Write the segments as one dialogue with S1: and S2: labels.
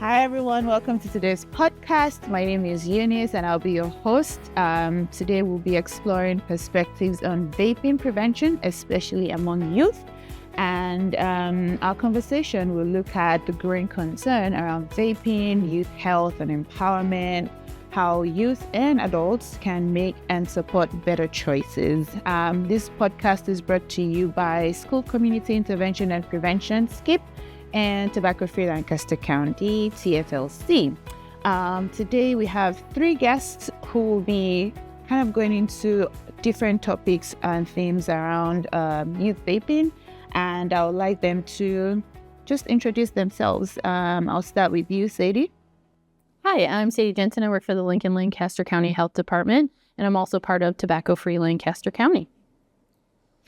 S1: Hi, everyone. Welcome to today's podcast. My name is Eunice, and I'll be your host. Today, we'll be exploring perspectives on vaping prevention, especially among youth. And our conversation will look at the growing concern around vaping, youth health and empowerment, how youth and adults can make and support better choices. This podcast is brought to you by School Community Intervention and Prevention, SCIP, and Tobacco-Free Lancaster County, TFLC. Today we have three guests who will be kind of going into different topics and themes around youth vaping, and I would like them to just introduce themselves. I'll start with you, Sadie.
S2: Hi, I'm Sadie Jensen. I work for the Lincoln-Lancaster County Health Department, and I'm also part of Tobacco-Free Lancaster County.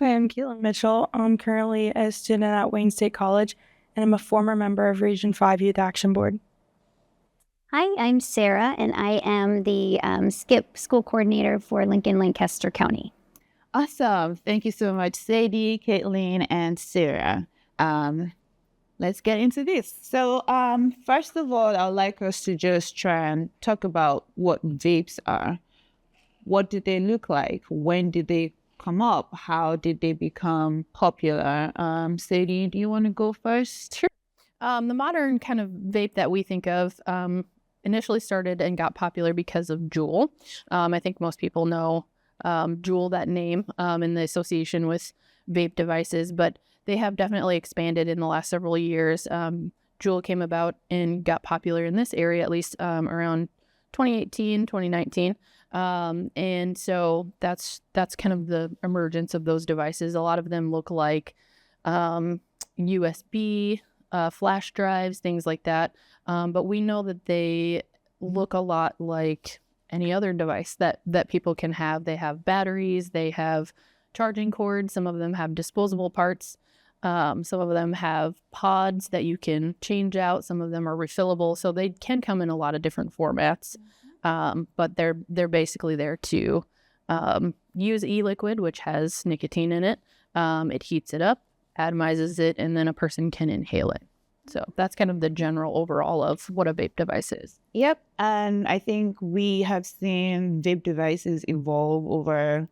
S3: Hi, I'm Caitlyn Mitchell. I'm currently a student at Wayne State College, and I'm a former member of Region 5 Youth Action Board.
S4: Hi, I'm Sarah, and I am the SCIP school coordinator for Lincoln-Lancaster County.
S1: Awesome. Thank you so much, Sadie, Caitlyn, and Sarah. Let's get into this. So first of all, I'd like us to just try and talk about what vapes are. What did they look like? When did they come up? How did they become popular? Sadie, do you want to go first?
S2: Sure. The modern kind of vape that we think of initially started and got popular because of Juul. I think most people know Juul, that name, in the association with vape devices, but they have definitely expanded in the last several years. Juul came about and got popular in this area, at least around 2018, 2019. And so that's kind of the emergence of those devices. A lot of them look like USB, flash drives, things like that. But we know that they look a lot like any other device that people can have. They have batteries, they have charging cords, some of them have disposable parts. Some of them have pods that you can change out. Some of them are refillable. So they can come in a lot of different formats. But they're basically there to use e-liquid, which has nicotine in it. It heats it up, atomizes it, and then a person can inhale it. So that's kind of the general overall of what a vape device is.
S1: Yep. And I think we have seen vape devices evolve over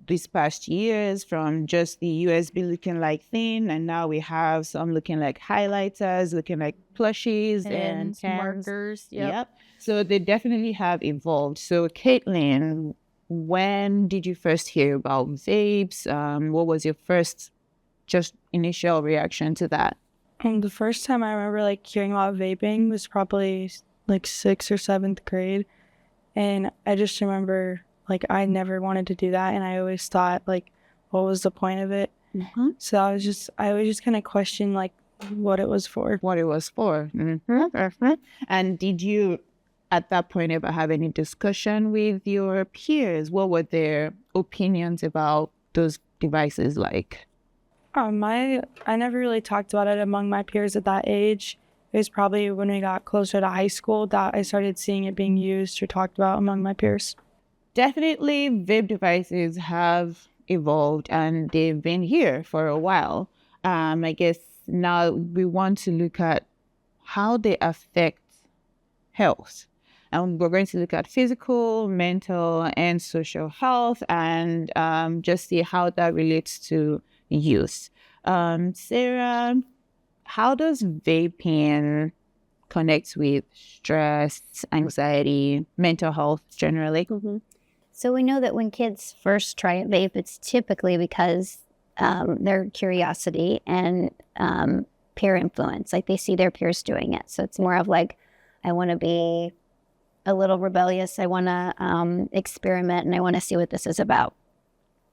S1: these past years, from just the USB looking like thin, and now we have some looking like highlighters, looking like plushies and
S2: markers.
S1: Yep. So they definitely have evolved. So Caitlyn, when did you first hear about vapes? What was your first just initial reaction to that?
S3: The first time I remember hearing about vaping was probably 6th or 7th grade, and I just remember I never wanted to do that, and I always thought, what was the point of it? Mm-hmm. So I always just kind of questioned, what it was for.
S1: What it was for. Mm-hmm. And did you, at that point, ever have any discussion with your peers? What were their opinions about those devices like?
S3: I never really talked about it among my peers at that age. It was probably when we got closer to high school that I started seeing it being used or talked about among my peers.
S1: Definitely, vape devices have evolved and they've been here for a while. I guess now we want to look at how they affect health. And we're going to look at physical, mental, and social health, and just see how that relates to use. Sarah, how does vaping connect with stress, anxiety, mental health generally?
S4: Mm-hmm. So we know that when kids first try a vape, it's typically because their curiosity and peer influence, they see their peers doing it. So it's more of I want to be a little rebellious. I want to experiment, and I want to see what this is about.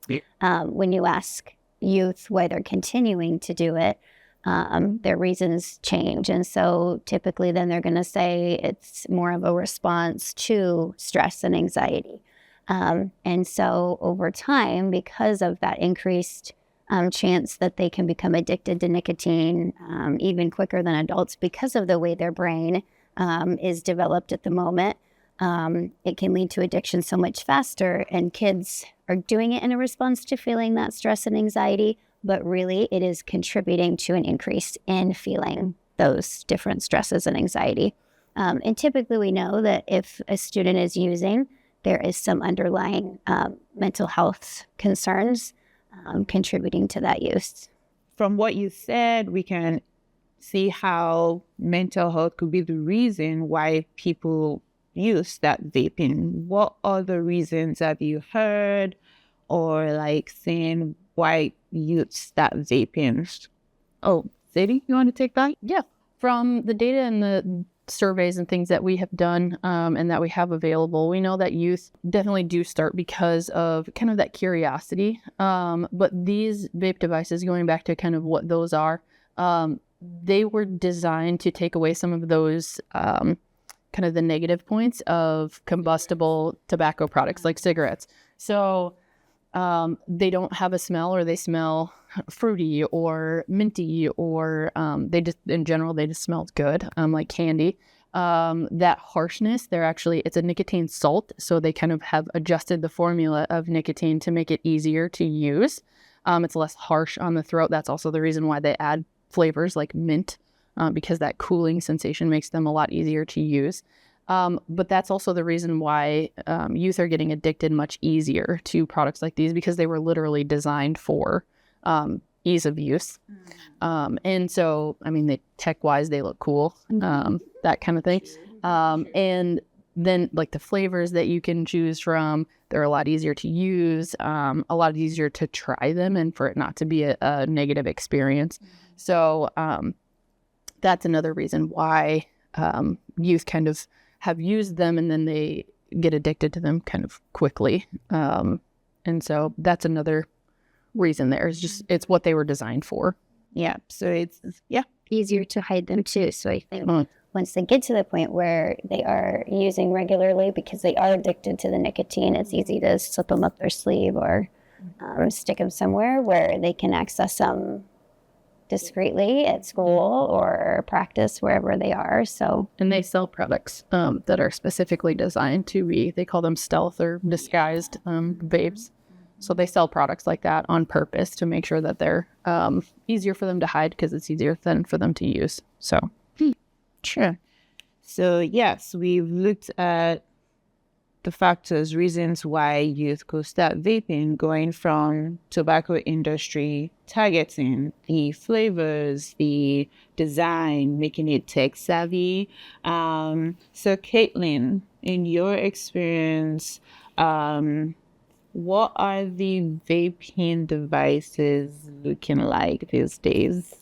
S4: Yeah. When you ask youth why they're continuing to do it, their reasons change. And so typically then they're going to say it's more of a response to stress and anxiety. And so over time, because of that increased chance that they can become addicted to nicotine even quicker than adults because of the way their brain is developed at the moment, it can lead to addiction so much faster. And kids are doing it in a response to feeling that stress and anxiety, but really it is contributing to an increase in feeling those different stresses and anxiety. And typically we know that if a student is using, there is some underlying mental health concerns contributing to that use.
S1: From what you said, we can see how mental health could be the reason why people use that vaping. What other reasons have you heard or like saying why youth start vaping? Oh, Sadie, you want to take that?
S2: Yeah. From the data and the surveys and things that we have done and that we have available, we know that youth definitely do start because of kind of that curiosity. But these vape devices, going back to kind of what those are, they were designed to take away some of those kind of the negative points of combustible tobacco products like cigarettes. So they don't have a smell, or they smell fruity or minty, or they just, in general, they just smell good, like candy. That harshness, it's a nicotine salt. So they kind of have adjusted the formula of nicotine to make it easier to use. It's less harsh on the throat. That's also the reason why they add flavors like mint, because that cooling sensation makes them a lot easier to use. But that's also the reason why youth are getting addicted much easier to products like these, because they were literally designed for ease of use. And so, I mean, tech-wise, they look cool, that kind of thing. And then like the flavors that you can choose from, they're a lot easier to use, a lot easier to try them, and for it not to be a negative experience. So that's another reason why youth kind of have used them, and then they get addicted to them kind of quickly. And so that's another reason there. It's what they were designed for.
S1: Yeah. So it's
S4: Easier to hide them too. So I think once they get to the point where they are using regularly because they are addicted to the nicotine, it's easy to slip them up their sleeve or stick them somewhere where they can access them discreetly at school or practice wherever they are. So,
S2: and they sell products that are specifically designed to be, they call them stealth or disguised vapes. So they sell products like that on purpose to make sure that they're easier for them to hide, because it's easier than for them to use. So,
S1: sure. So yes, we've looked at the factors, reasons why youth could start vaping, going from tobacco industry targeting the flavors, the design, making it tech savvy. So Caitlyn, in your experience, what are the vaping devices looking like these days?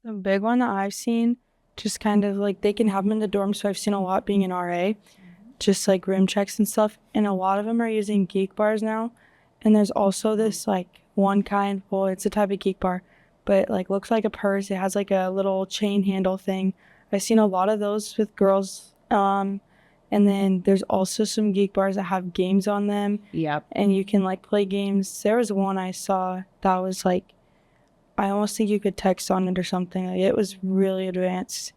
S3: The big one that I've seen, just kind of like they can have them in the dorm. So I've seen a lot being an RA. Just like rim checks and stuff, and a lot of them are using geek bars now. And there's also this like one kind, well, it's a type of geek bar, but it like looks like a purse. It has like a little chain handle thing. I've seen a lot of those with girls. And then there's also some geek bars that have games on them.
S1: Yep.
S3: And you can like play games. There was one I saw that was like, I almost think you could text on it or something. Like, it was really advanced.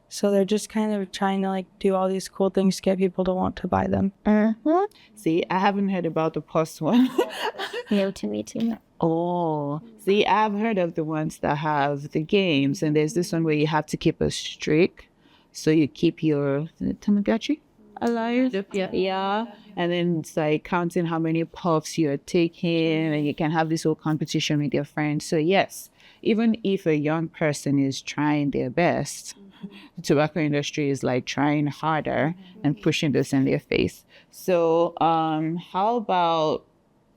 S3: So they're just kind of trying to like do all these cool things to get people to want to buy them.
S1: See, I haven't heard about the post one.
S4: new to me too.
S1: Oh, see, I've heard of the ones that have the games, and there's this one where you have to keep a streak. So you keep your Tamagotchi alive. Yeah. And then it's like counting how many puffs you're taking, and you can have this whole competition with your friends. So yes, even if a young person is trying their best, the tobacco industry is like trying harder and pushing this in their face. So how about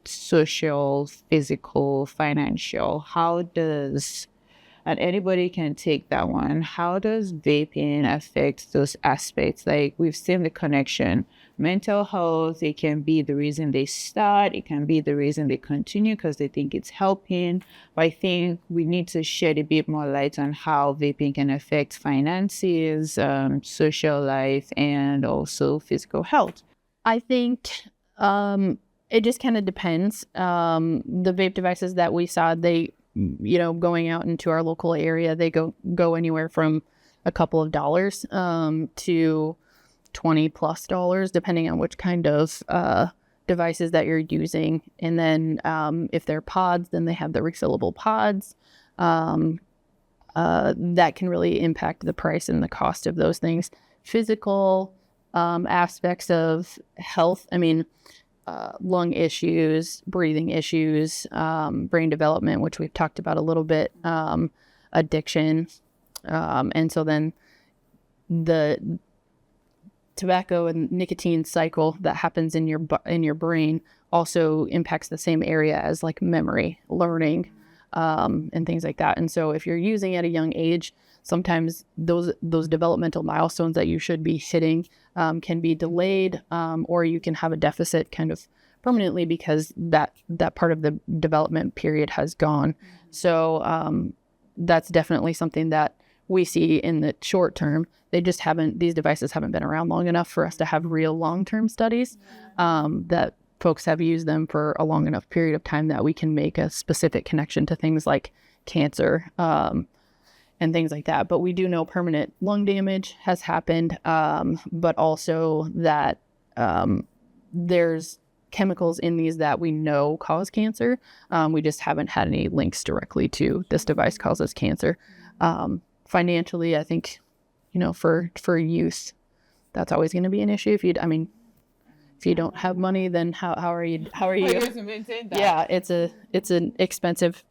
S1: social, physical, financial? How does, and anybody can take that one, how does vaping affect those aspects? Like we've seen the connection. Mental health, it can be the reason they start, it can be the reason they continue because they think it's helping. But I think we need to shed a bit more light on how vaping can affect finances, social life, and also physical health.
S2: I think it just kind of depends. The vape devices that we saw, they, going out into our local area, they go anywhere from a couple of dollars to $20+ depending on which kind of devices that you're using. And then if they're pods, then they have the refillable pods. That can really impact the price and the cost of those things. physical aspects of health. I mean, lung issues, breathing issues, brain development, which we've talked about a little bit, addiction. And so then the tobacco and nicotine cycle that happens in your brain also impacts the same area as like memory, learning, and things like that. And so if you're using at a young age, sometimes those developmental milestones that you should be hitting can be delayed, or you can have a deficit kind of permanently because that part of the development period has gone. So that's definitely something that we see in the short term. These devices haven't been around long enough for us to have real long-term studies that folks have used them for a long enough period of time that we can make a specific connection to things like cancer and things like that. But we do know permanent lung damage has happened, but also that there's chemicals in these that we know cause cancer. We just haven't had any links directly to this device causes cancer. Financially, I think, for youth, that's always going to be an issue. If you don't have money, then how are you?
S1: to maintain that?
S2: Yeah, it's an expensive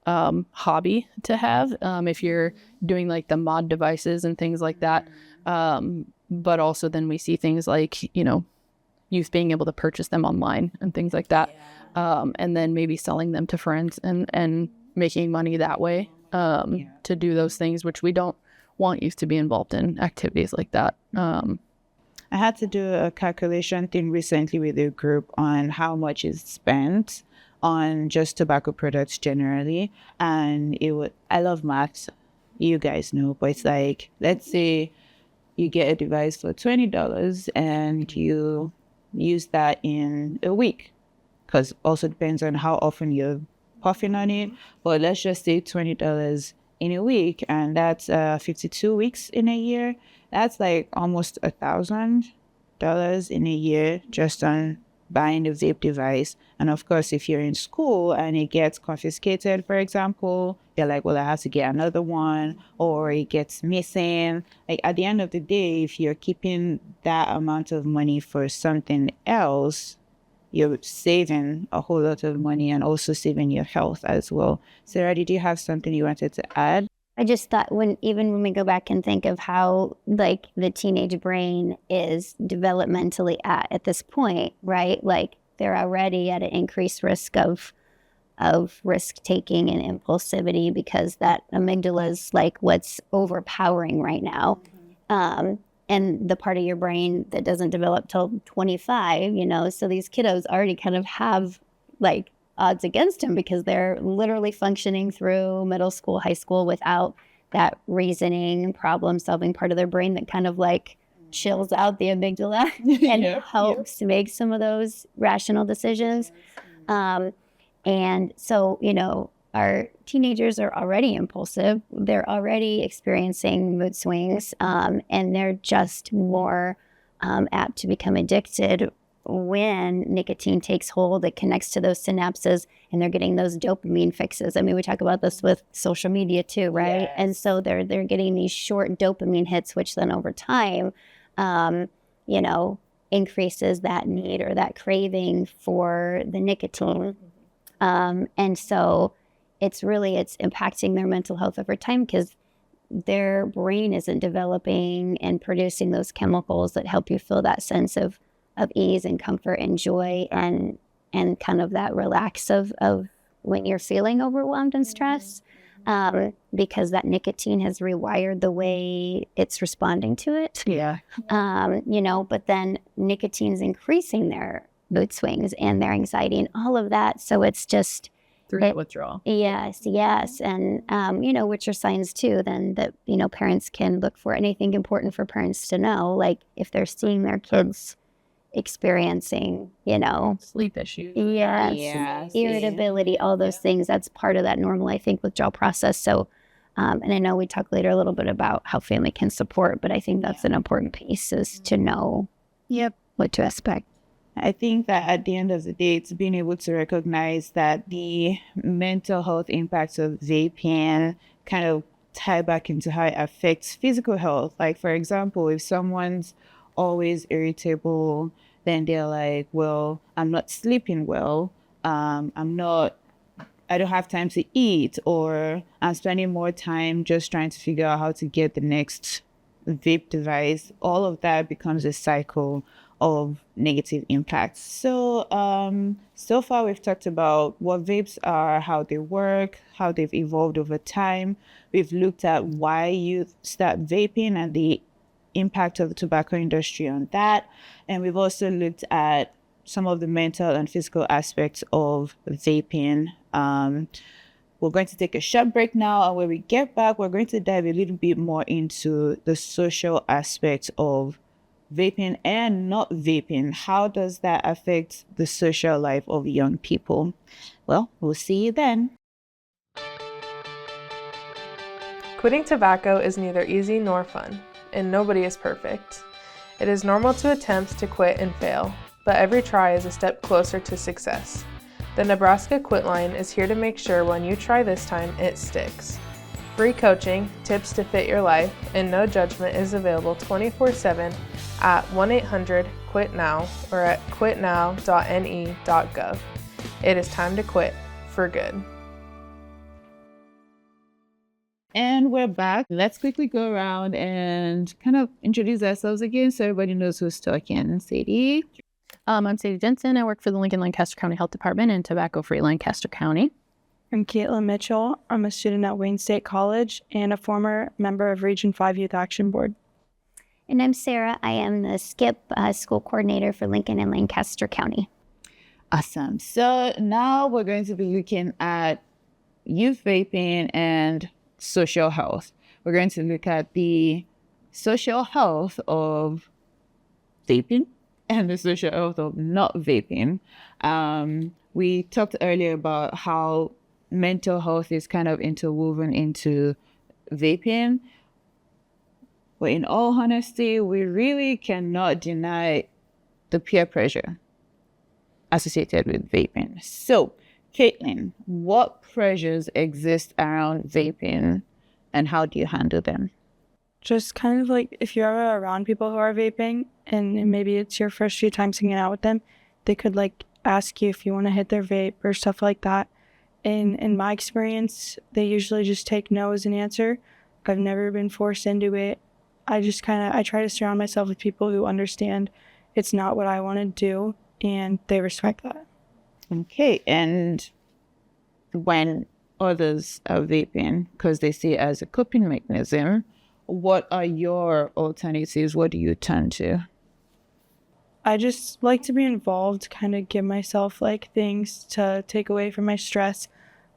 S2: hobby to have if you're doing like the mod devices and things like that. But also then we see things like, youth being able to purchase them online and things like that. And then maybe selling them to friends and making money that way to do those things, which we don't want youth to be involved in activities like that.
S5: I had to do a calculation thing recently with a group on how much is spent on just tobacco products generally. And I love maths, you guys know, but it's like, let's say you get a device for $20 and you use that in a week, because also depends on how often you're puffing on it. But let's just say $20 in a week, and that's 52 weeks in a year. That's like almost $1,000 in a year just on buying a vape device. And of course, if you're in school and it gets confiscated, for example, you're like, well, I have to get another one, or it gets missing. Like at the end of the day, if you're keeping that amount of money for something else, you're saving a whole lot of money and also saving your health as well. Sarah, did you have something you wanted to add?
S4: I just thought when we go back and think of how like the teenage brain is developmentally at this point, right? Like they're already at an increased risk of risk taking and impulsivity because that amygdala is like what's overpowering right now. And the part of your brain that doesn't develop till 25, so these kiddos already kind of have like odds against them because they're literally functioning through middle school, high school without that reasoning, problem solving part of their brain that kind of like chills out the amygdala and helps make some of those rational decisions. And so, our teenagers are already impulsive. They're already experiencing mood swings, and they're just more apt to become addicted when nicotine takes hold. It connects to those synapses and they're getting those dopamine fixes. I mean, we talk about this with social media too, right? Yes. And so they're getting these short dopamine hits, which then over time, increases that need or that craving for the nicotine. And so it's impacting their mental health over time because their brain isn't developing and producing those chemicals that help you feel that sense of ease and comfort and joy and kind of that relax of when you're feeling overwhelmed and stressed, because that nicotine has rewired the way it's responding to it.
S5: Yeah.
S4: But then nicotine's increasing their mood swings and their anxiety and all of that. So it's just
S2: through that withdrawal.
S4: Yes. And, which are signs too, then that, parents can look for anything important for parents to know, like if they're seeing their kids experiencing,
S2: sleep issues.
S4: Yes. Irritability, all those things. That's part of that normal, I think, withdrawal process. So, and I know we talk later a little bit about how family can support, but I think that's an important piece is to know what to expect.
S5: I think that at the end of the day, it's being able to recognize that the mental health impacts of vaping kind of tie back into how it affects physical health. Like, for example, if someone's always irritable, then they're like, well, I'm not sleeping well. I don't have time to eat, or I'm spending more time just trying to figure out how to get the next vape device. All of that becomes a cycle of negative impacts. So, so far we've talked about what vapes are, how they work, how they've evolved over time. We've looked at why youth start vaping and the impact of the tobacco industry on that. And we've also looked at some of the mental and physical aspects of vaping. We're going to take a short break now, and when we get back, we're going to dive a little bit more into the social aspects of vaping and not vaping. How does that affect the social life of young people? Well, we'll see you then.
S6: Quitting tobacco is neither easy nor fun, and nobody is perfect. It is normal to attempt to quit and fail, but every try is a step closer to success. The Nebraska Quit Line is here to make sure when you try this time, it sticks. Free coaching, tips to fit your life, and no judgment is available 24/7 at 1-800-QUIT-NOW or at quitnow.ne.gov. It is time to quit for good.
S5: And we're back. Let's quickly go around and kind of introduce ourselves again so everybody knows who's talking. Sadie.
S2: I'm Sadie Jensen. I work for the Lincoln-Lancaster County Health Department in tobacco-free Lancaster County.
S3: I'm Caitlyn Mitchell. I'm a student at Wayne State College and a former member of Region 5 Youth Action Board.
S4: And I'm Sarah. I am the SCIP school coordinator for Lincoln and Lancaster County.
S5: Awesome. So now we're going to be looking at youth vaping and social health. We're going to look at the social health of vaping and the social health of not vaping. We talked earlier about how mental health is kind of interwoven into vaping. But in all honesty, we really cannot deny the peer pressure associated with vaping. So, Caitlyn, what pressures exist around vaping and how do you handle them?
S3: Just kind of like if you're ever around people who are vaping and maybe it's your first few times hanging out with them, they could like ask you if you want to hit their vape or stuff like that. And in my experience, they usually just take no as an answer. I've never been forced into it. I try to surround myself with people who understand it's not what I want to do and they respect that.
S5: Okay, and when others are vaping because they see it as a coping mechanism, what are your alternatives? What do you turn to?
S3: I just like to be involved, kind of give myself like things to take away from my stress.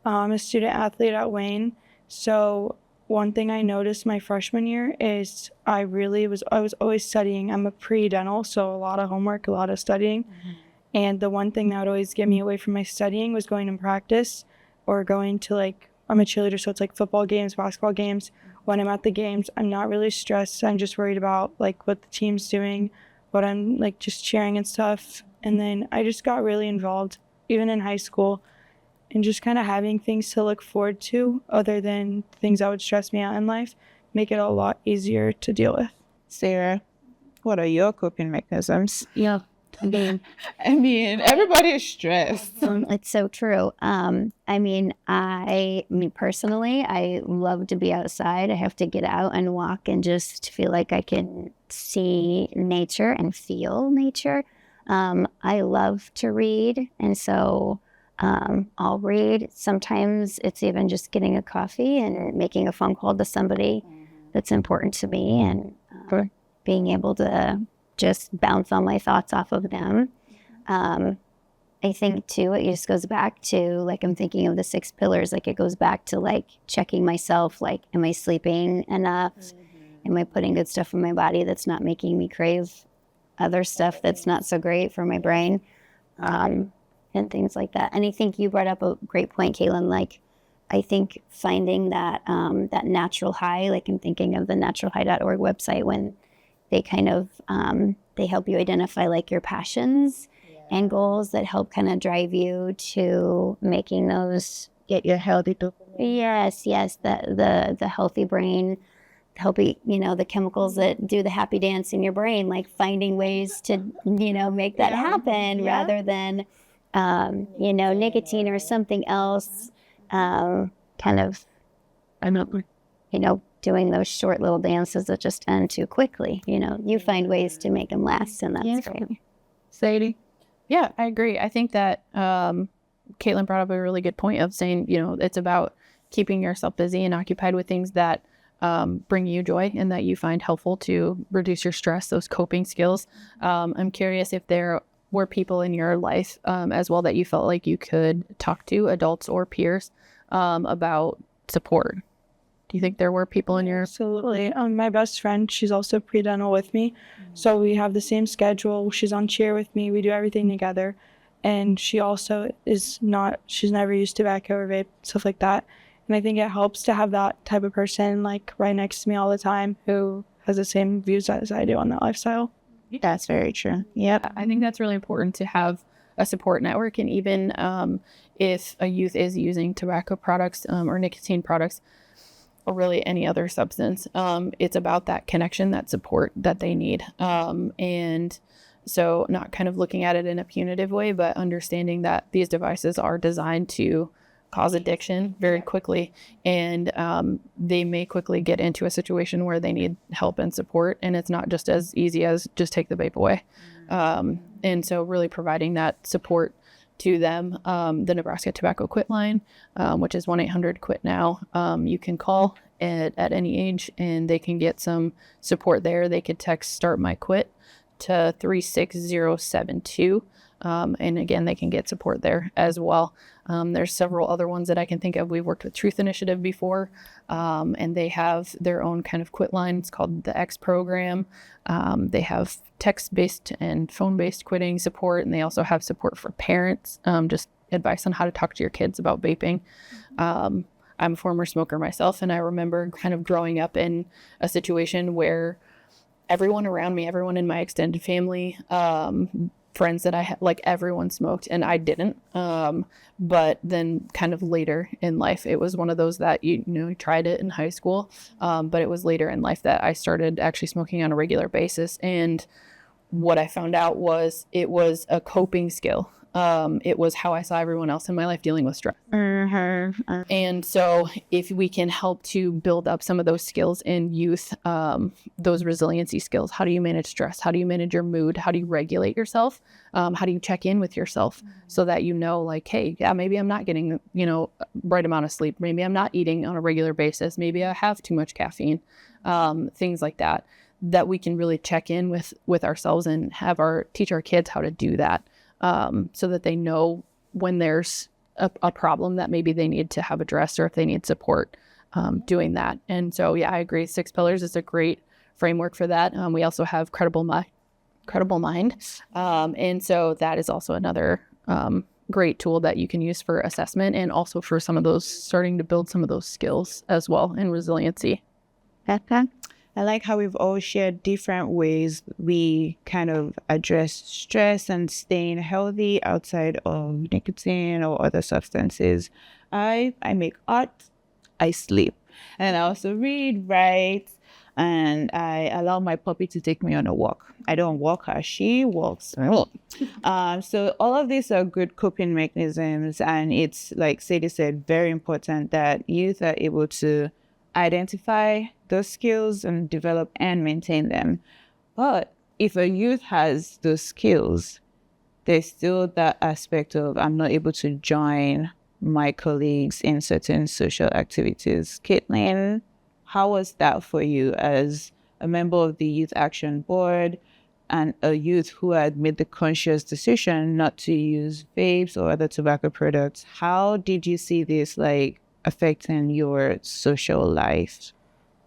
S3: I'm a student athlete at Wayne, so one thing I noticed my freshman year is I was always studying. I'm a pre-dental, so a lot of homework, a lot of studying. Mm-hmm. And the one thing that would always get me away from my studying was going to practice or going to I'm a cheerleader, so it's like football games, basketball games. When I'm at the games, I'm not really stressed. I'm just worried about what the team's doing, what I'm just cheering and stuff. And then I just got really involved, even in high school, and just kind of having things to look forward to other than things that would stress me out in life, make it a lot easier to deal with.
S5: Sarah, what are your coping mechanisms?
S4: Yeah.
S5: I mean, everybody is stressed.
S4: It's so true. I mean, personally, I love to be outside. I have to get out and walk and just feel like I can see nature and feel nature. I love to read, and so I'll read. Sometimes it's even just getting a coffee and making a phone call to somebody that's important to me and being able to just bounce all my thoughts off of them. I think too, it just goes back to I'm thinking of the 6 pillars. It goes back to checking myself. Am I sleeping enough? Mm-hmm. Am I putting good stuff in my body that's not making me crave other stuff that's not so great for my brain? And things like that. And I think you brought up a great point, Caitlyn. I think finding that that natural high. I'm thinking of the naturalhigh.org website when they kind of they help you identify your passions and goals that help kind of drive you to making those,
S5: get your healthy dopamine
S4: Yes, the healthy brain, healthy, the chemicals that do the happy dance in your brain, like finding ways to, make that happen rather than, nicotine or something else, kind of, doing those short little dances that just end too quickly. You find ways to make them last, and that's great.
S5: Sadie?
S2: Yeah, I agree. I think that Caitlyn brought up a really good point of saying, it's about keeping yourself busy and occupied with things that bring you joy and that you find helpful to reduce your stress, those coping skills. I'm curious if there were people in your life as well that you felt like you could talk to, adults or peers, about support. Do you think there were people in your...
S3: Absolutely. My best friend, she's also pre-dental with me. So we have the same schedule. She's on cheer with me. We do everything together. And she also she's never used tobacco or vape, stuff like that. And I think it helps to have that type of person like right next to me all the time who has the same views as I do on that lifestyle.
S5: That's very true. Yep.
S2: I think that's really important to have a support network. And even if a youth is using tobacco products or nicotine products, or really any other substance, it's about that connection, that support that they need. And so not kind of looking at it in a punitive way, but understanding that these devices are designed to cause addiction very quickly. And they may quickly get into a situation where they need help and support. And it's not just as easy as just take the vape away. And so really providing that support to them. The Nebraska Tobacco Quit line, which is 1-800-QUIT-NOW. You can call at any age and they can get some support there. They could text Start My Quit to 36072. And again, they can get support there as well. There's several other ones that I can think of. We've worked with Truth Initiative before, and they have their own kind of quit line. It's called the X program. They have text-based and phone-based quitting support, and they also have support for parents, just advice on how to talk to your kids about vaping. I'm a former smoker myself, and I remember kind of growing up in a situation where everyone around me, everyone in my extended family, friends that I had, like everyone smoked and I didn't. But then kind of later in life, it was one of those that, you tried it in high school. But it was later in life that I started actually smoking on a regular basis. And what I found out was it was a coping skill. It was how I saw everyone else in my life dealing with stress. And so if we can help to build up some of those skills in youth, those resiliency skills, how do you manage stress? How do you manage your mood? How do you regulate yourself? How do you check in with yourself so that like, hey, yeah, maybe I'm not getting, right amount of sleep. Maybe I'm not eating on a regular basis. Maybe I have too much caffeine, things like that we can really check in with ourselves and teach our kids how to do that. So that they know when there's a problem that maybe they need to have addressed or if they need support doing that. And so, yeah, I agree. 6 Pillars is a great framework for that. We also have Credible Mind. And so that is also another great tool that you can use for assessment and also for some of those, starting to build some of those skills as well in resiliency.
S5: I like how we've all shared different ways we kind of address stress and staying healthy outside of nicotine or other substances. I make art, I sleep, and I also read, write, and I allow my puppy to take me on a walk. I don't walk her, she walks. So all of these are good coping mechanisms, and it's, like Sadie said, very important that youth are able to identify those skills and develop and maintain them. But if a youth has those skills, there's still that aspect of I'm not able to join my colleagues in certain social activities. Caitlyn, how was that for you as a member of the Youth Action Board and a youth who had made the conscious decision not to use vapes or other tobacco products? How did you see this affecting your social life?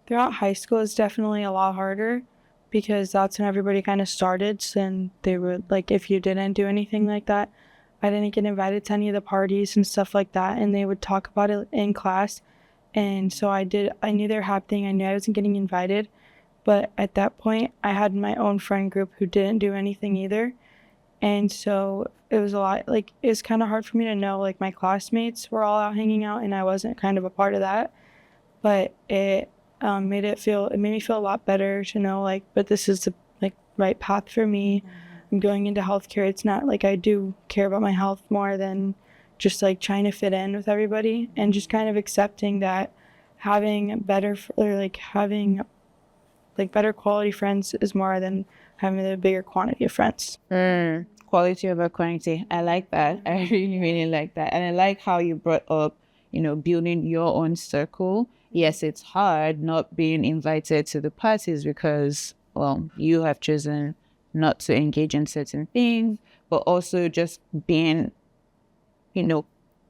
S3: Throughout high school, it's definitely a lot harder because that's when everybody kind of started. And they would, if you didn't do anything like that, I didn't get invited to any of the parties and stuff like that. And they would talk about it in class. And so I knew they were happening. I knew I wasn't getting invited. But at that point, I had my own friend group who didn't do anything either. And so it was a lot, like, it was kind of hard for me to know, like, my classmates were all out hanging out and I wasn't kind of a part of that. But it made me feel a lot better to know, like, but this is the, like, right path for me. I'm going into healthcare. It's not like I do care about my health more than just, like, trying to fit in with everybody, and just kind of accepting that having better quality friends is more than having a bigger quantity of friends.
S5: Quality over quantity. I like that. I really, really like that. And I like how you brought up, building your own circle. Yes, it's hard not being invited to the parties because, well, you have chosen not to engage in certain things, but also just being,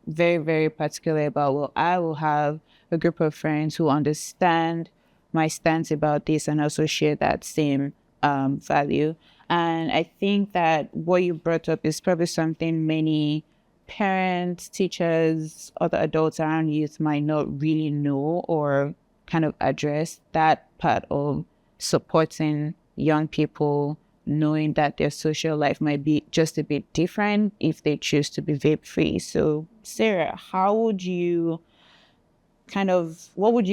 S5: very, very particular about, well, I will have a group of friends who understand my stance about this and also share that same value. And I think that what you brought up is probably something many parents, teachers, other adults around youth might not really know or kind of address, that part of supporting young people, knowing that their social life might be just a bit different if they choose to be vape-free. So, Sarah, what would you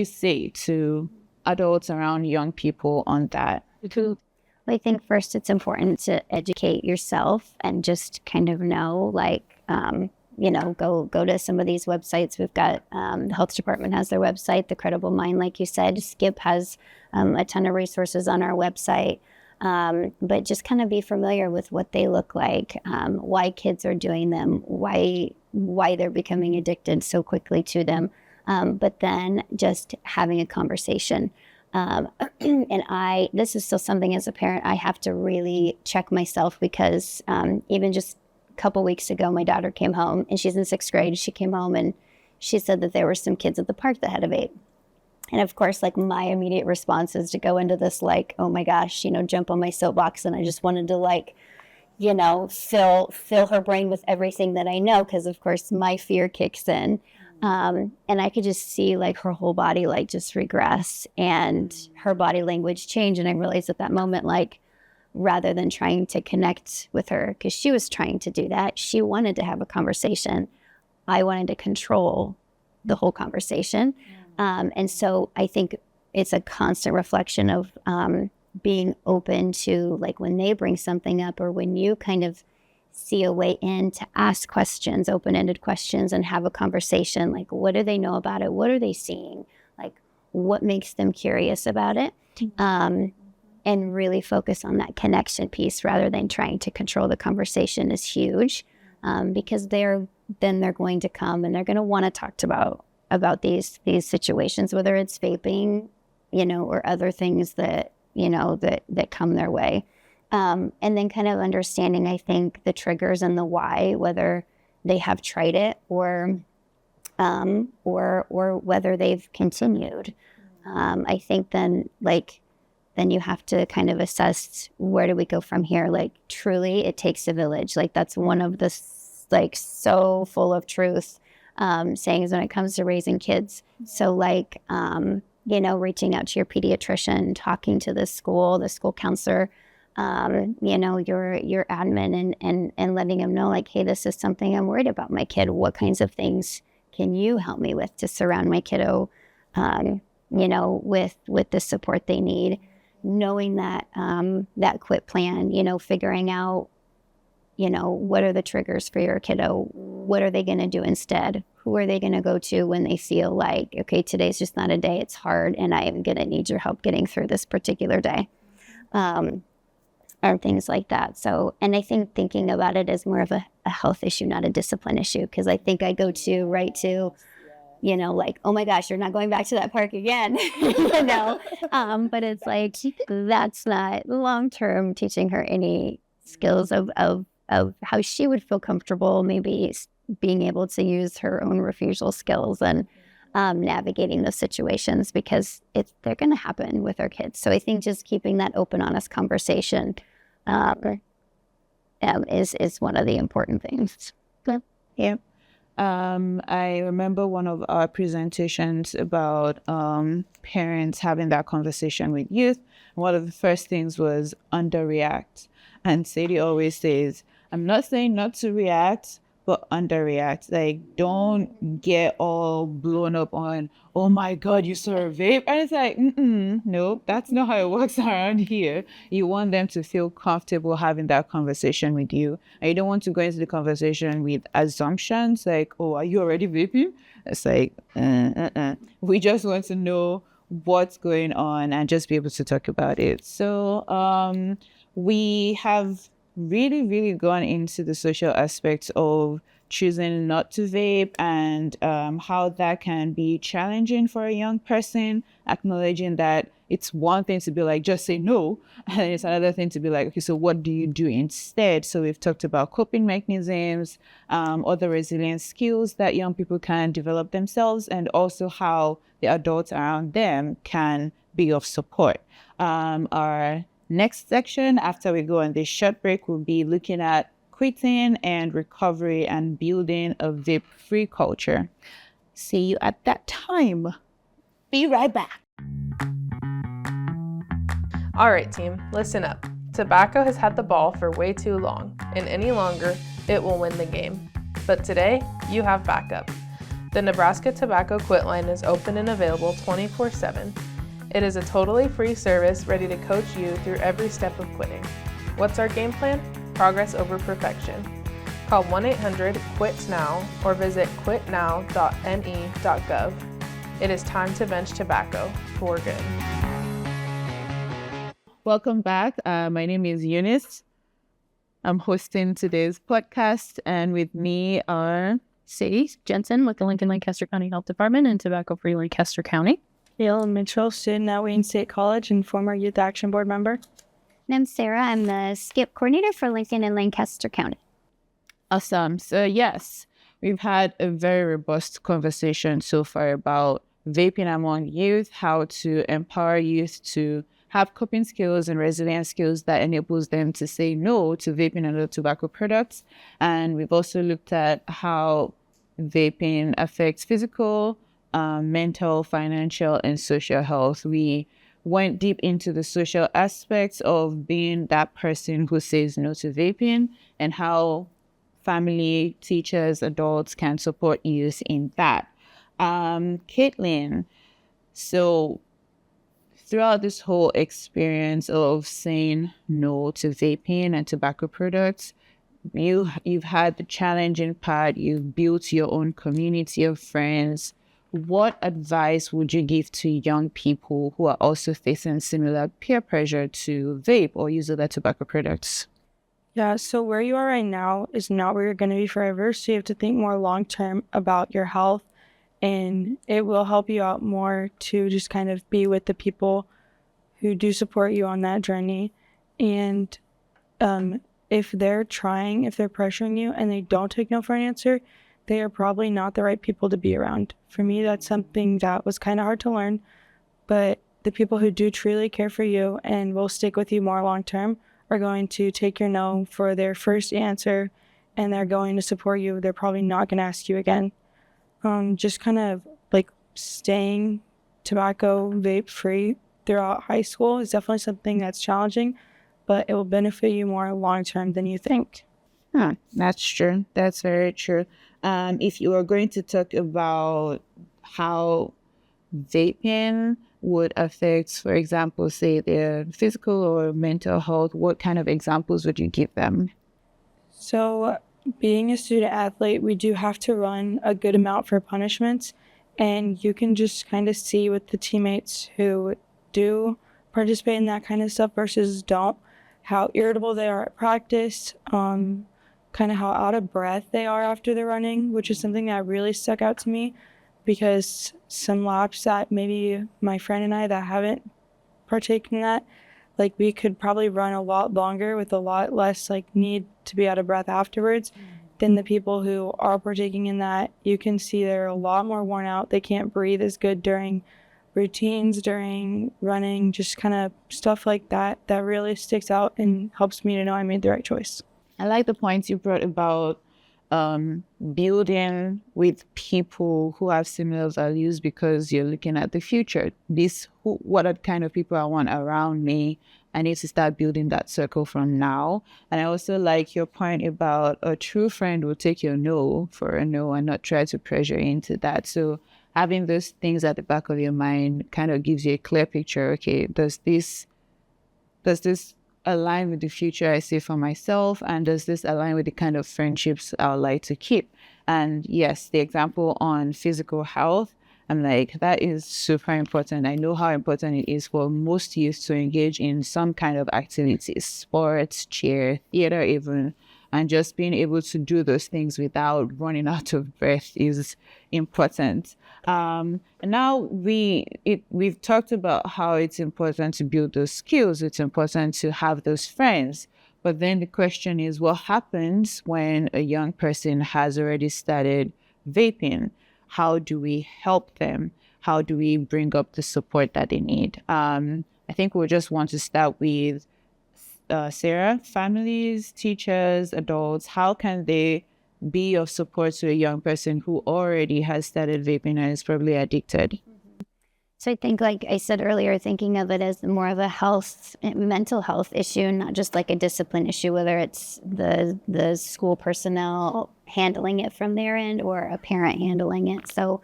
S5: say to adults around young people on that?
S4: I think first it's important to educate yourself and just kind of know, like, go to some of these websites. We've got the health department has their website, The Credible Mind, like you said. SCIP has a ton of resources on our website. But just kind of be familiar with what they look like, why kids are doing them, why they're becoming addicted so quickly to them. But then just having a conversation. And this is still something as a parent, I have to really check myself because even just a couple weeks ago, my daughter came home and she's in 6th grade. She came home and she said that there were some kids at the park that had a vape. And of course, like, my immediate response is to go into this, like, oh my gosh, jump on my soapbox. And I just wanted to, like, fill her brain with everything that I know. Cause of course my fear kicks in. And I could just see, like, her whole body, like, just regress and her body language change. And I realized at that moment, like, rather than trying to connect with her, because she was trying to do that, she wanted to have a conversation. I wanted to control the whole conversation. And so I think it's a constant reflection of being open to, like, when they bring something up or when you kind of see a way in to ask questions, open-ended questions, and have a conversation. Like, what do they know about it? What are they seeing? Like, what makes them curious about it? And really focus on that connection piece rather than trying to control the conversation is huge, because they're going to come and they're going to want to talk about these situations, whether it's vaping, or other things that come their way. And then kind of understanding, I think, the triggers and the why, whether they have tried it or whether they've continued. I think then you have to kind of assess, where do we go from here? Like, truly, it takes a village. Like, that's one of the, like, so full of truth sayings when it comes to raising kids. So, like, reaching out to your pediatrician, talking to the school counselor, your admin, and letting them know, like, hey, this is something I'm worried about my kid. What kinds of things can you help me with to surround my kiddo, with the support they need? Knowing that that quit plan, figuring out, what are the triggers for your kiddo? What are they going to do instead? Who are they going to go to when they feel like, okay, today's just not a day, it's hard, and I am going to need your help getting through this particular day, or things like that. So, and I think thinking about it as more of a health issue, not a discipline issue, because I think I go right to, like, oh my gosh, you're not going back to that park again, but it's like, that's not long-term teaching her any skills of how she would feel comfortable, maybe being able to use her own refusal skills and navigating those situations, because they're going to happen with our kids. So I think just keeping that open, honest conversation is one of the important things.
S5: Yeah. I remember one of our presentations about parents having that conversation with youth. One of the first things was underreact. And Sadie always says, I'm not saying not to react, but underreact. Like, don't get all blown up on, oh my God, you saw a vape. And it's like, no, that's not how it works around here. You want them to feel comfortable having that conversation with you. And you don't want to go into the conversation with assumptions like, oh, are you already vaping? It's like, we just want to know what's going on and just be able to talk about it. So we have really gone into the social aspects of choosing not to vape and how that can be challenging for a young person, acknowledging that it's one thing to be like, just say no, and it's another thing to be like, okay, so what do you do instead? So we've talked about coping mechanisms, other resilience skills that young people can develop themselves, and also how the adults around them can be of support. Our next section, after we go on this short break, will be looking at quitting and recovery and building a vape-free culture. See you at that time. Be right back.
S6: All right, team, listen up. Tobacco has had the ball for way too long, and any longer, it will win the game. But today, you have backup. The Nebraska Tobacco Quit Line is open and available 24/7. It is a totally free service ready to coach you through every step of quitting. What's our game plan? Progress over perfection. Call 1-800-QUIT-NOW or visit quitnow.ne.gov. It is time to bench tobacco for good.
S5: Welcome back. My name is Eunice. I'm hosting today's podcast, and with me are
S2: Sadie, Jensen with the Lincoln-Lancaster County Health Department and Tobacco-Free Lancaster County.
S3: Caitlyn Mitchell, student at Wayne State College and former Youth Action Board member.
S4: And I'm Sarah. I'm the SCIP coordinator for Lincoln and Lancaster County.
S5: Awesome. So yes, we've had a very robust conversation so far about vaping among youth, how to empower youth to have coping skills and resilience skills that enables them to say no to vaping and other tobacco products. And we've also looked at how vaping affects physical, mental, financial, and social health. We went deep into the social aspects of being that person who says no to vaping and how family, teachers, adults can support youth in that. Caitlyn, so throughout this whole experience of saying no to vaping and tobacco products, you've had the challenging part, you've built your own community of friends. What advice would you give to young people who are also facing similar peer pressure to vape or use other tobacco products?
S3: Yeah, so where you are right now is not where you're going to be forever. So you have to think more long-term about your health, and it will help you out more to just kind of be with the people who do support you on that journey. And if they're pressuring you and they don't take no for an answer, they are probably not the right people to be around. For me, that's something that was kind of hard to learn, but the people who do truly care for you and will stick with you more long-term are going to take your no for their first answer, and they're going to support you. They're probably not going to ask you again. Just kind of like staying tobacco vape free throughout high school is definitely something that's challenging, but it will benefit you more long-term than you think.
S5: That's true. That's very true. If you are going to talk about how vaping would affect, for example, say their physical or mental health, what kind of examples would you give them?
S3: So being a student athlete, we do have to run a good amount for punishments, and you can just kind of see with the teammates who do participate in that kind of stuff versus don't, how irritable they are at practice, kind of how out of breath they are after they're running, which is something that really stuck out to me, because some laps that maybe my friend and I that haven't partaken in that, like we could probably run a lot longer with a lot less like need to be out of breath afterwards than the people who are partaking in that. You can see they're a lot more worn out. They can't breathe as good during routines, during running, just kind of stuff like that really sticks out and helps me to know I made the right choice.
S5: I like the points you brought about building with people who have similar values, because you're looking at the future. What are the kind of people I want around me, I need to start building that circle from now. And I also like your point about a true friend will take your no for a no and not try to pressure you into that. So having those things at the back of your mind kind of gives you a clear picture. Okay, does this align with the future I see for myself? And does this align with the kind of friendships I would like to keep? And yes, the example on physical health, I'm like, that is super important. I know how important it is for most youth to engage in some kind of activities, sports, cheer, theater even, and just being able to do those things without running out of breath is important. And now we've talked about how it's important to build those skills. It's important to have those friends. But then the question is, what happens when a young person has already started vaping? How do we help them? How do we bring up the support that they need? I think we'll just want to start with Sarah. Families, teachers, adults, how can they be of support to a young person who already has started vaping and is probably addicted?
S4: So I think, like I said earlier, thinking of it as more of a mental health issue, not just like a discipline issue, whether it's the school personnel handling it from their end or a parent handling it. So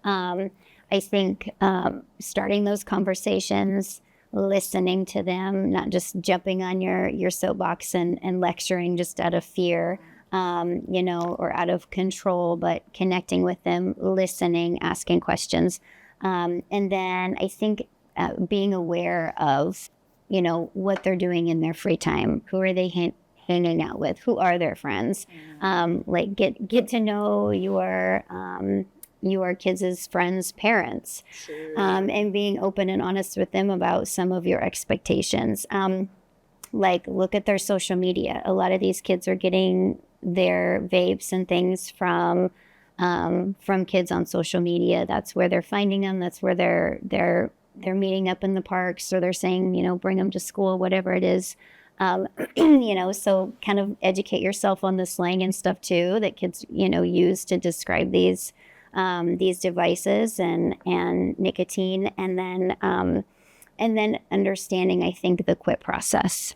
S4: I think starting those conversations, listening to them, not just jumping on your soapbox and lecturing just out of fear, or out of control, but connecting with them, listening, asking questions. And then I think being aware of, what they're doing in their free time. Who are they hanging out with? Who are their friends? Like get to know your kids' friends' parents, and being open and honest with them about some of your expectations. Like look at their social media. A lot of these kids are getting their vapes and things from kids on social media. That's where they're finding them. That's where they're meeting up in the parks, or they're saying, bring them to school, whatever it is. So kind of educate yourself on the slang and stuff too that kids, use to describe these devices and nicotine, and then understanding, I think, the quit process.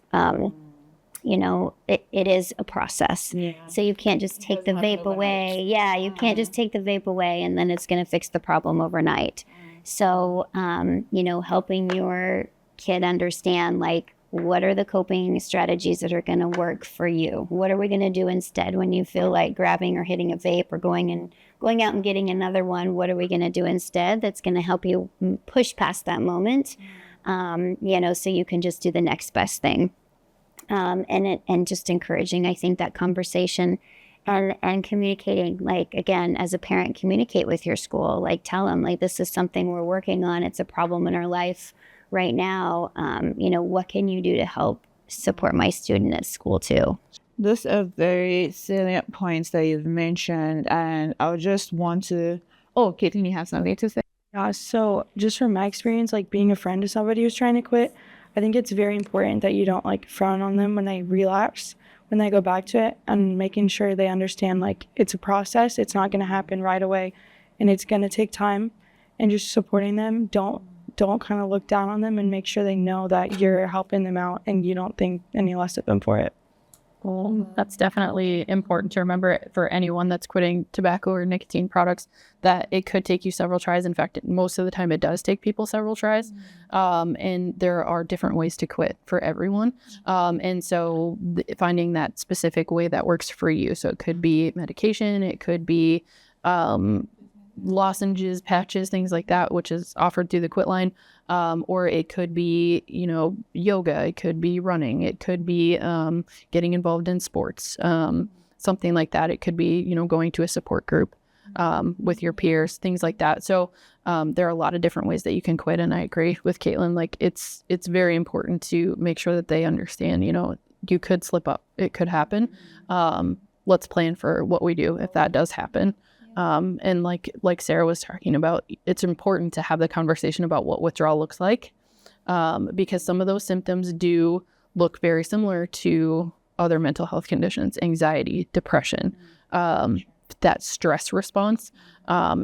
S4: It is a process. Yeah. So you can't just take the vape away. Yeah, you can't just take the vape away and then it's going to fix the problem overnight. So, helping your kid understand, like, what are the coping strategies that are going to work for you? What are we going to do instead when you feel like grabbing or hitting a vape or going out and getting another one? What are we going to do instead that's going to help you push past that moment? So you can just do the next best thing. And just encouraging, I think, that conversation and communicating, like, again, as a parent, communicate with your school, like tell them, like, this is something we're working on. It's a problem in our life right now. What can you do to help support my student at school too?
S5: Those are very salient points that you've mentioned. And I would just want to, Caitlyn, you have something to say?
S3: Yeah, so just from my experience, like being a friend to somebody who's trying to quit, I think it's very important that you don't like frown on them when they relapse, when they go back to it, and making sure they understand, like, it's a process. It's not going to happen right away and it's going to take time, and just supporting them. Don't kind of look down on them, and make sure they know that you're helping them out and you don't think any less of them for it.
S2: Well, that's definitely important to remember for anyone that's quitting tobacco or nicotine products, that it could take you several tries. In fact, most of the time it does take people several tries. And there are different ways to quit for everyone. And so finding that specific way that works for you. So it could be medication, it could be lozenges, patches, things like that, which is offered through the Quit line. Or it could be, yoga, it could be running, it could be getting involved in sports, something like that. It could be, going to a support group with your peers, things like that. So there are a lot of different ways that you can quit. And I agree with Caitlyn, like it's very important to make sure that they understand, you could slip up, it could happen. Let's plan for what we do if that does happen. And like Sarah was talking about, it's important to have the conversation about what withdrawal looks like, because some of those symptoms do look very similar to other mental health conditions, anxiety, depression. That stress response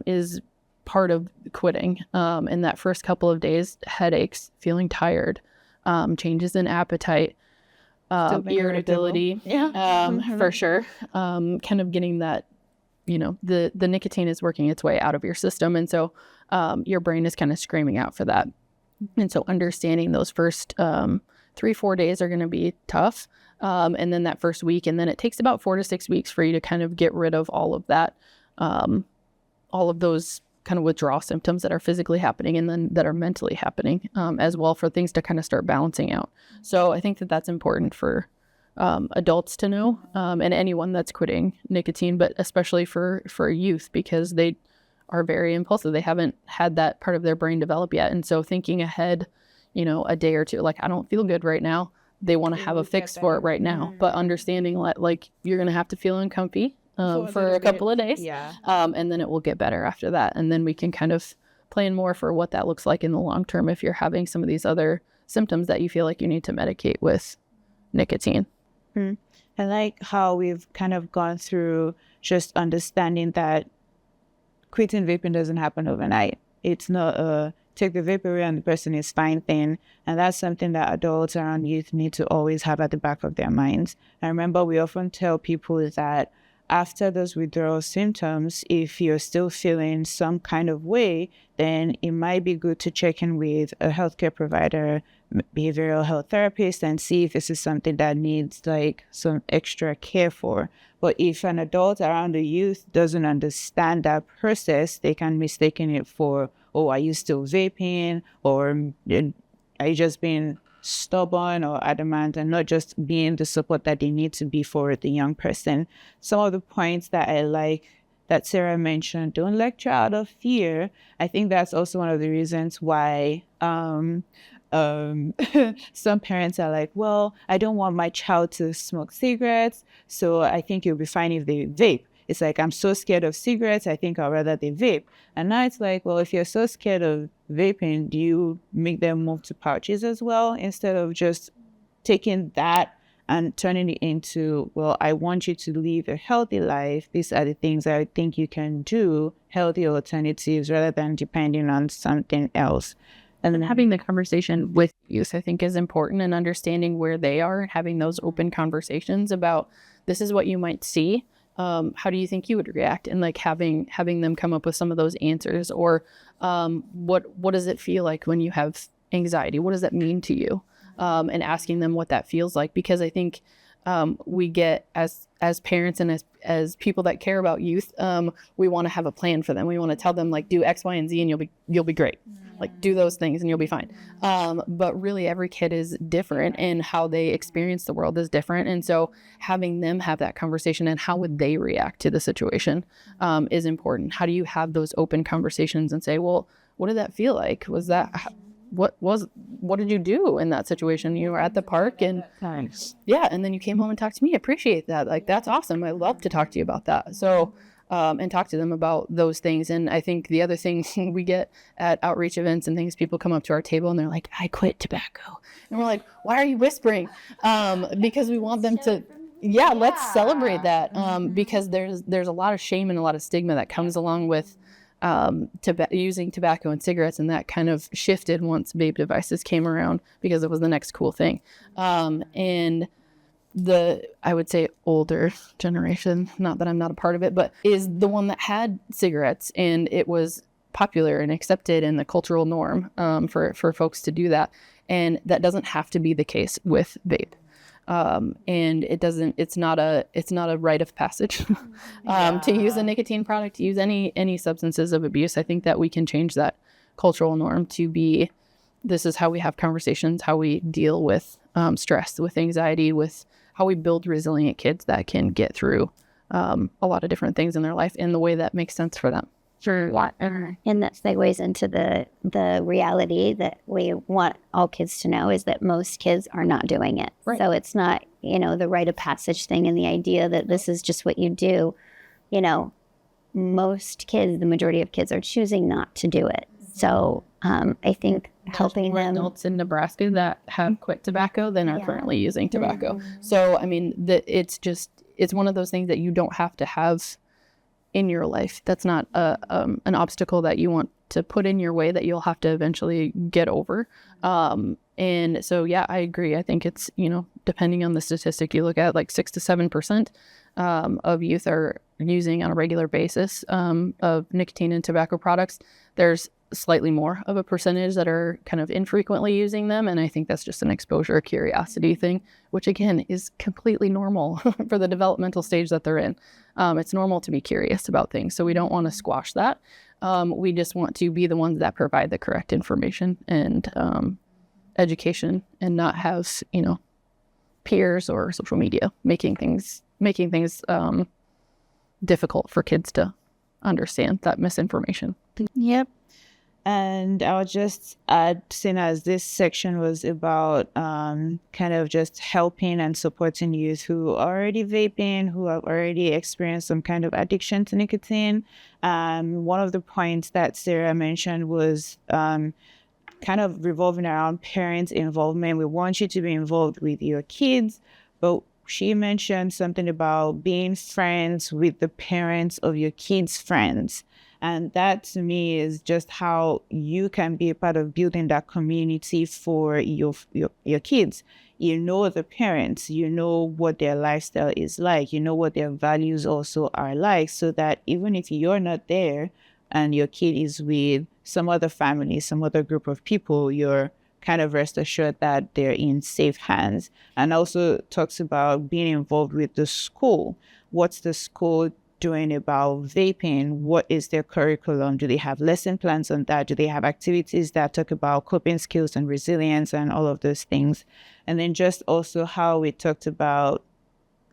S2: is part of quitting. In that first couple of days, headaches, feeling tired, changes in appetite, irritability, for sure. Kind of getting that, the nicotine is working its way out of your system. And so your brain is kind of screaming out for that. And so understanding those first 3-4 days are going to be tough. And then that first week, and then it takes about 4 to 6 weeks for you to kind of get rid of all of that, all of those kind of withdrawal symptoms that are physically happening and then that are mentally happening as well, for things to kind of start balancing out. So I think that that's important for adults to know, and anyone that's quitting nicotine, but especially for youth, because they are very impulsive. They haven't had that part of their brain develop yet. And so thinking ahead, a day or two, like, I don't feel good right now. They want to have a fix for it right now, but understanding like you're going to have to feel uncomfy for a couple of days.
S5: Yeah.
S2: And then it will get better after that. And then we can kind of plan more for what that looks like in the long term if you're having some of these other symptoms that you feel like you need to medicate with nicotine.
S5: I like how we've kind of gone through just understanding that quitting vaping doesn't happen overnight. It's not a take the vape away and the person is fine thing. And that's something that adults around youth need to always have at the back of their minds. I remember we often tell people that after those withdrawal symptoms, if you're still feeling some kind of way, then it might be good to check in with a healthcare provider, behavioral health therapist, and see if this is something that needs like some extra care for. But if an adult around the youth doesn't understand that process, they can mistake it for, oh, are you still vaping? Or are you just being stubborn or adamant and not just being the support that they need to be for the young person? Some of the points that I like that Sarah mentioned, don't lecture out of fear. I think that's also one of the reasons why some parents are like, well, I don't want my child to smoke cigarettes, so I think it'll be fine if they vape. It's like, I'm so scared of cigarettes, I think I'd rather they vape. And now it's like, well, if you're so scared of vaping, do you make them move to pouches as well, instead of just taking that and turning it into, well, I want you to live a healthy life. These are the things I think you can do, healthy alternatives, rather than depending on something else.
S2: And then having the conversation with youth, I think, is important, and understanding where they are and having those open conversations about, this is what you might see. How do you think you would react? And like having them come up with some of those answers, or what does it feel like when you have anxiety? What does that mean to you? And asking them what that feels like, because I think we get as parents and as people that care about youth, we want to have a plan for them. We want to tell them, like, do X, Y, and Z, and you'll be great. Like, do those things and you'll be fine. But really, every kid is different, and how they experience the world is different. And so having them have that conversation and how would they react to the situation is important. How do you have those open conversations and say, well, what did that feel like? Was that, what did you do in that situation? You were at the park and and then you came home and talked to me. I appreciate that. Like, that's awesome. I love to talk to you about that. So and talk to them about those things. And I think the other thing we get at outreach events and things, people come up to our table and they're like, I quit tobacco. And we're like, why are you whispering? Because we want them to, let's celebrate that. Because there's a lot of shame and a lot of stigma that comes along with using tobacco and cigarettes, and that kind of shifted once vape devices came around, because it was the next cool thing. And I would say older generation, not that I'm not a part of it, but is the one that had cigarettes, and it was popular and accepted in the cultural norm for folks to do that. And that doesn't have to be the case with vape. And it's not a rite of passage to use a nicotine product, to use any substances of abuse. I think that we can change that cultural norm to be, this is how we have conversations, how we deal with stress, with anxiety, with how we build resilient kids that can get through a lot of different things in their life in the way that makes sense for them.
S4: Sure. And that segues into the reality that we want all kids to know, is that most kids are not doing it. Right. So it's not, the rite of passage thing, and the idea that this is just what you do. Most kids, the majority of kids, are choosing not to do it. So I think helping them.
S2: Adults in Nebraska that have quit tobacco than are currently using tobacco. So, I mean, it's one of those things that you don't have to have in your life. That's not an obstacle that you want to put in your way that you'll have to eventually get over. And so, yeah, I agree. I think it's, depending on the statistic you look at, like 6 to 7% of youth are using on a regular basis of nicotine and tobacco products. There's slightly more of a percentage that are kind of infrequently using them. And I think that's just an exposure curiosity thing, which again is completely normal for the developmental stage that they're in. It's normal to be curious about things. So we don't want to squash that. We just want to be the ones that provide the correct information and education, and not have, peers or social media making things difficult for kids to understand that misinformation.
S5: Yep. And I'll just add, seeing as this section was about kind of just helping and supporting youth who are already vaping, who have already experienced some kind of addiction to nicotine. One of the points that Sarah mentioned was kind of revolving around parents' involvement. We want you to be involved with your kids, but she mentioned something about being friends with the parents of your kids' friends. And that to me is just how you can be a part of building that community for your kids. You know the parents, you know what their lifestyle is like, you know what their values also are like, so that even if you're not there and your kid is with some other family, some other group of people, you're kind of rest assured that they're in safe hands. And also talks about being involved with the school. What's the school doing about vaping? What is their curriculum? Do they have lesson plans on that? Do they have activities that talk about coping skills and resilience and all of those things? And then just also how we talked about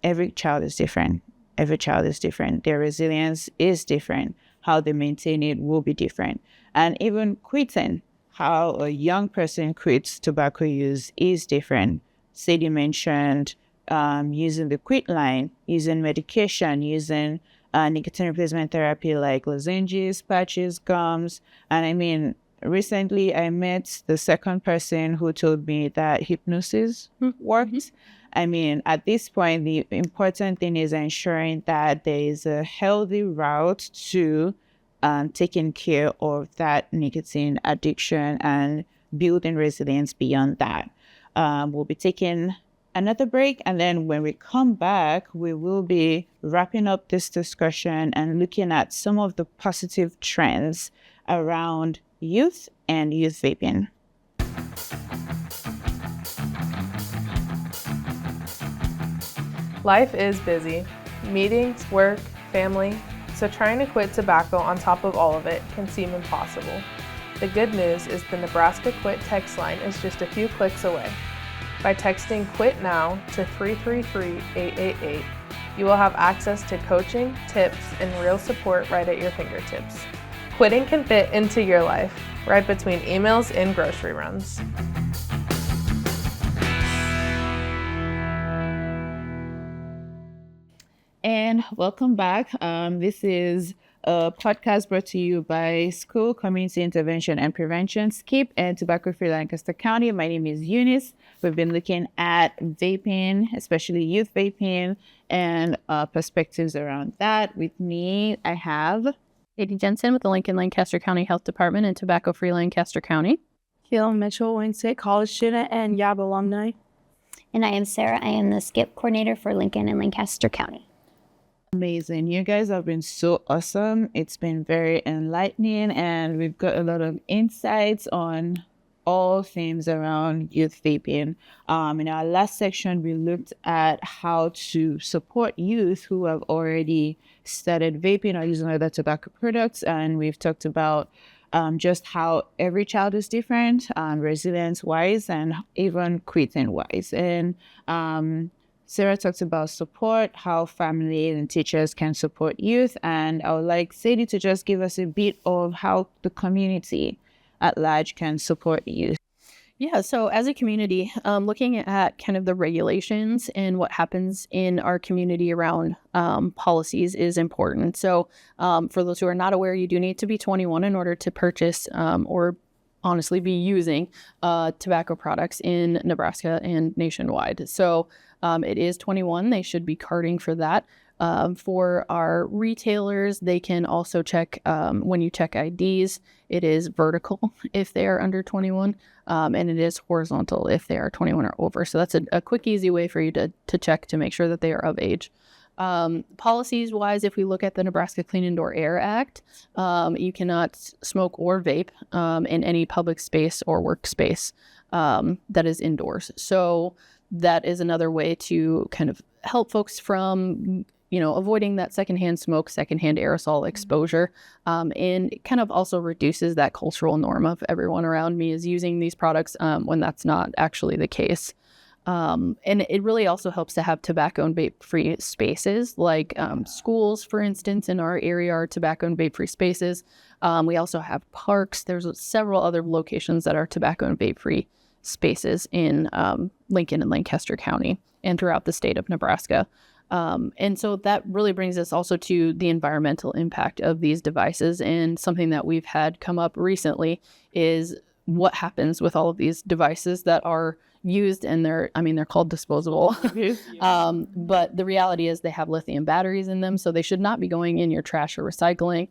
S5: every child is different. Every child is different. Their resilience is different. How they maintain it will be different. And even quitting, how a young person quits tobacco use is different. Sadie mentioned using the quit line, using medication, using nicotine replacement therapy like lozenges, patches, gums. And I mean, recently I met the second person who told me that hypnosis worked. I mean, at this point, the important thing is ensuring that there is a healthy route to taking care of that nicotine addiction and building resilience beyond that. We'll be taking another break, and then when we come back, we will be wrapping up this discussion and looking at some of the positive trends around youth and youth vaping.
S6: Life is busy. Meetings, work, family. So trying to quit tobacco on top of all of it can seem impossible. The good news is the Nebraska Quit text line is just a few clicks away. By texting QUIT NOW to 333-888, you will have access to coaching, tips, and real support right at your fingertips. Quitting can fit into your life, right between emails and grocery runs.
S5: And welcome back. This is a podcast brought to you by School Community Intervention and Prevention, SCIP, and Tobacco-Free Lancaster County. My name is Eunice. We've been looking at vaping, especially youth vaping, and perspectives around that. With me, I have
S2: Sadie Jensen with the Lincoln-Lancaster County Health Department and Tobacco-Free Lancaster County.
S3: Caitlyn Mitchell, Wayne State College student and YAB alumni.
S4: And I am Sarah. I am the SCIP coordinator for Lincoln and Lancaster County.
S5: Amazing. You guys have been so awesome. It's been very enlightening, and we've got a lot of insights on all things around youth vaping. In our last section, we looked at how to support youth who have already started vaping or using other tobacco products, and we've talked about just how every child is different, resilience-wise, and even quitting-wise. And Sarah talked about support, how family and teachers can support youth. And I would like Sadie to just give us a bit of how the community at large can support youth.
S2: Yeah, so as a community, looking at kind of the regulations and what happens in our community around policies is important. So for those who are not aware, you do need to be 21 in order to purchase or honestly be using tobacco products in Nebraska and nationwide. So It is 21. They should be carding for that. For our retailers, they can also check, when you check IDs, it is vertical if they are under 21, and it is horizontal if they are 21 or over. So that's a quick, easy way for you to check to make sure that they are of age. Policies wise, if we look at the Nebraska Clean Indoor Air Act, you cannot smoke or vape in any public space or workspace that is indoors. So that is another way to kind of help folks from avoiding that secondhand smoke, secondhand aerosol exposure, and it kind of also reduces that cultural norm of everyone around me is using these products when that's not actually the case. And it really also helps to have tobacco and vape-free spaces, like schools, for instance, in our area are tobacco and vape-free spaces. We also have parks. There's several other locations that are tobacco and vape-free spaces in Lincoln and Lancaster County and throughout the state of Nebraska. And so that really brings us also to the environmental impact of these devices. And something that we've had come up recently is what happens with all of these devices that are used, and they're called disposable. But the reality is they have lithium batteries in them, so they should not be going in your trash or recycling.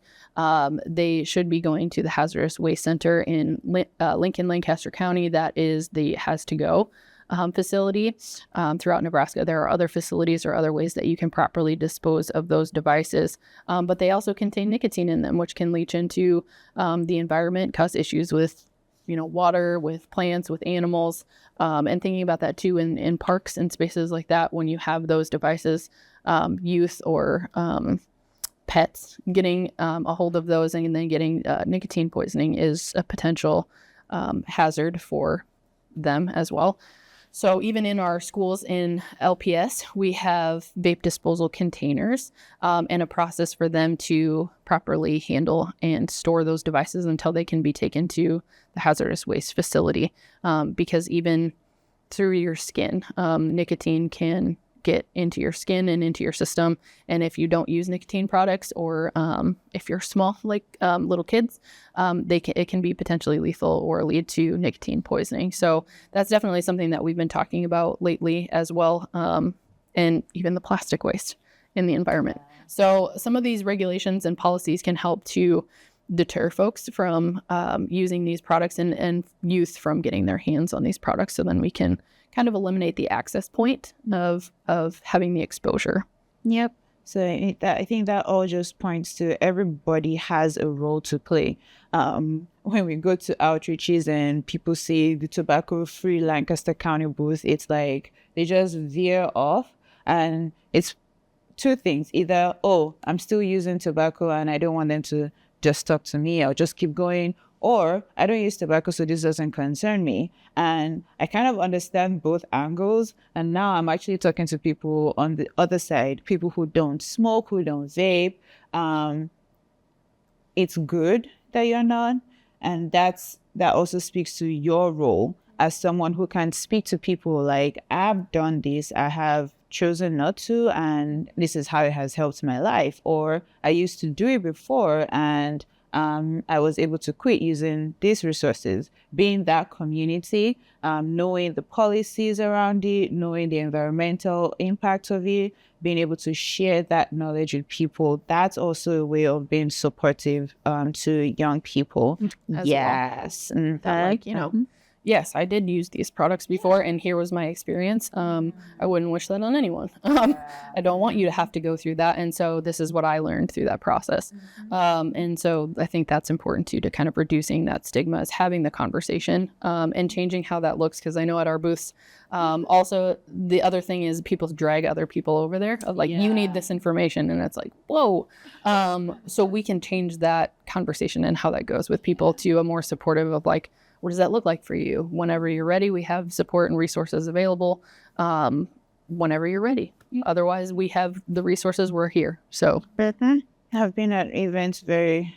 S2: They should be going to the hazardous waste center in Lincoln-Lancaster County. That is the Has2Go facility. Throughout Nebraska, there are other facilities or other ways that you can properly dispose of those devices. But they also contain nicotine in them, which can leach into the environment, cause issues with water, with plants, with animals, and thinking about that too in parks and spaces like that, when you have those devices, youth or pets getting a hold of those and then getting nicotine poisoning is a potential hazard for them as well. So even in our schools in LPS, we have vape disposal containers and a process for them to properly handle and store those devices until they can be taken to the hazardous waste facility. Because even through your skin, nicotine can get into your skin and into your system. And if you don't use nicotine products, or if you're small, like little kids, it can be potentially lethal or lead to nicotine poisoning. So that's definitely something that we've been talking about lately as well. And even the plastic waste in the environment. So some of these regulations and policies can help to deter folks from using these products and youth from getting their hands on these products. So then we can kind of eliminate the access point of having the exposure.
S5: Yep. So I think that all just points to everybody has a role to play. When we go to outreaches and people see the tobacco-free Lancaster County booth, it's like they just veer off, and it's two things. Either, I'm still using tobacco and I don't want them to just talk to me, I'll just keep going, or I don't use tobacco, so this doesn't concern me. And I kind of understand both angles. And now I'm actually talking to people on the other side, people who don't smoke, who don't vape. It's good that you're not. And that also speaks to your role as someone who can speak to people like, I've done this, I have chosen not to, and this is how it has helped my life. Or I used to do it before, and I was able to quit using these resources. Being that community, knowing the policies around it, knowing the environmental impact of it, being able to share that knowledge with people, that's also a way of being supportive to young people. Yes.
S2: Well. That, yes, I did use these products before, and here was my experience. I wouldn't wish that on anyone. I don't want you to have to go through that. And so this is what I learned through that process. And so I think that's important too, to kind of reducing that stigma, is having the conversation and changing how that looks. Because I know at our booths, also the other thing is people drag other people over there of like, you need this information. And it's like, whoa. So we can change that conversation and how that goes with people to a more supportive of like, what does that look like for you? Whenever you're ready, we have support and resources available. Whenever you're ready. Otherwise, we have the resources. We're here. So
S5: I've been at events very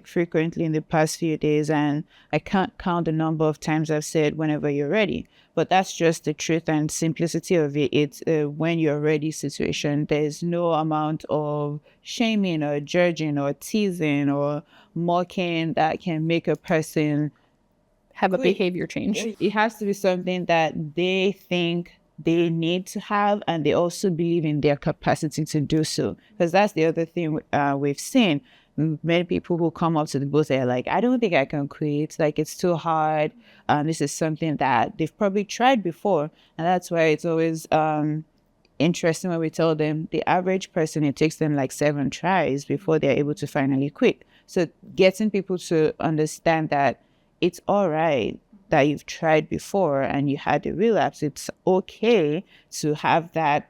S5: frequently in the past few days, and I can't count the number of times I've said whenever you're ready. But that's just the truth and simplicity of it. It's a when you're ready situation. There's no amount of shaming or judging or teasing or mocking that can make a person
S2: have a behavior change.
S5: It has to be something that they think they need to have, and they also believe in their capacity to do so. Because that's the other thing we've seen. Many people who come up to the booth are like, I don't think I can quit. Like, it's too hard. This is something that they've probably tried before. And that's why it's always interesting when we tell them the average person, it takes them like 7 tries before they're able to finally quit. So getting people to understand that it's all right that you've tried before and you had a relapse. It's okay to have that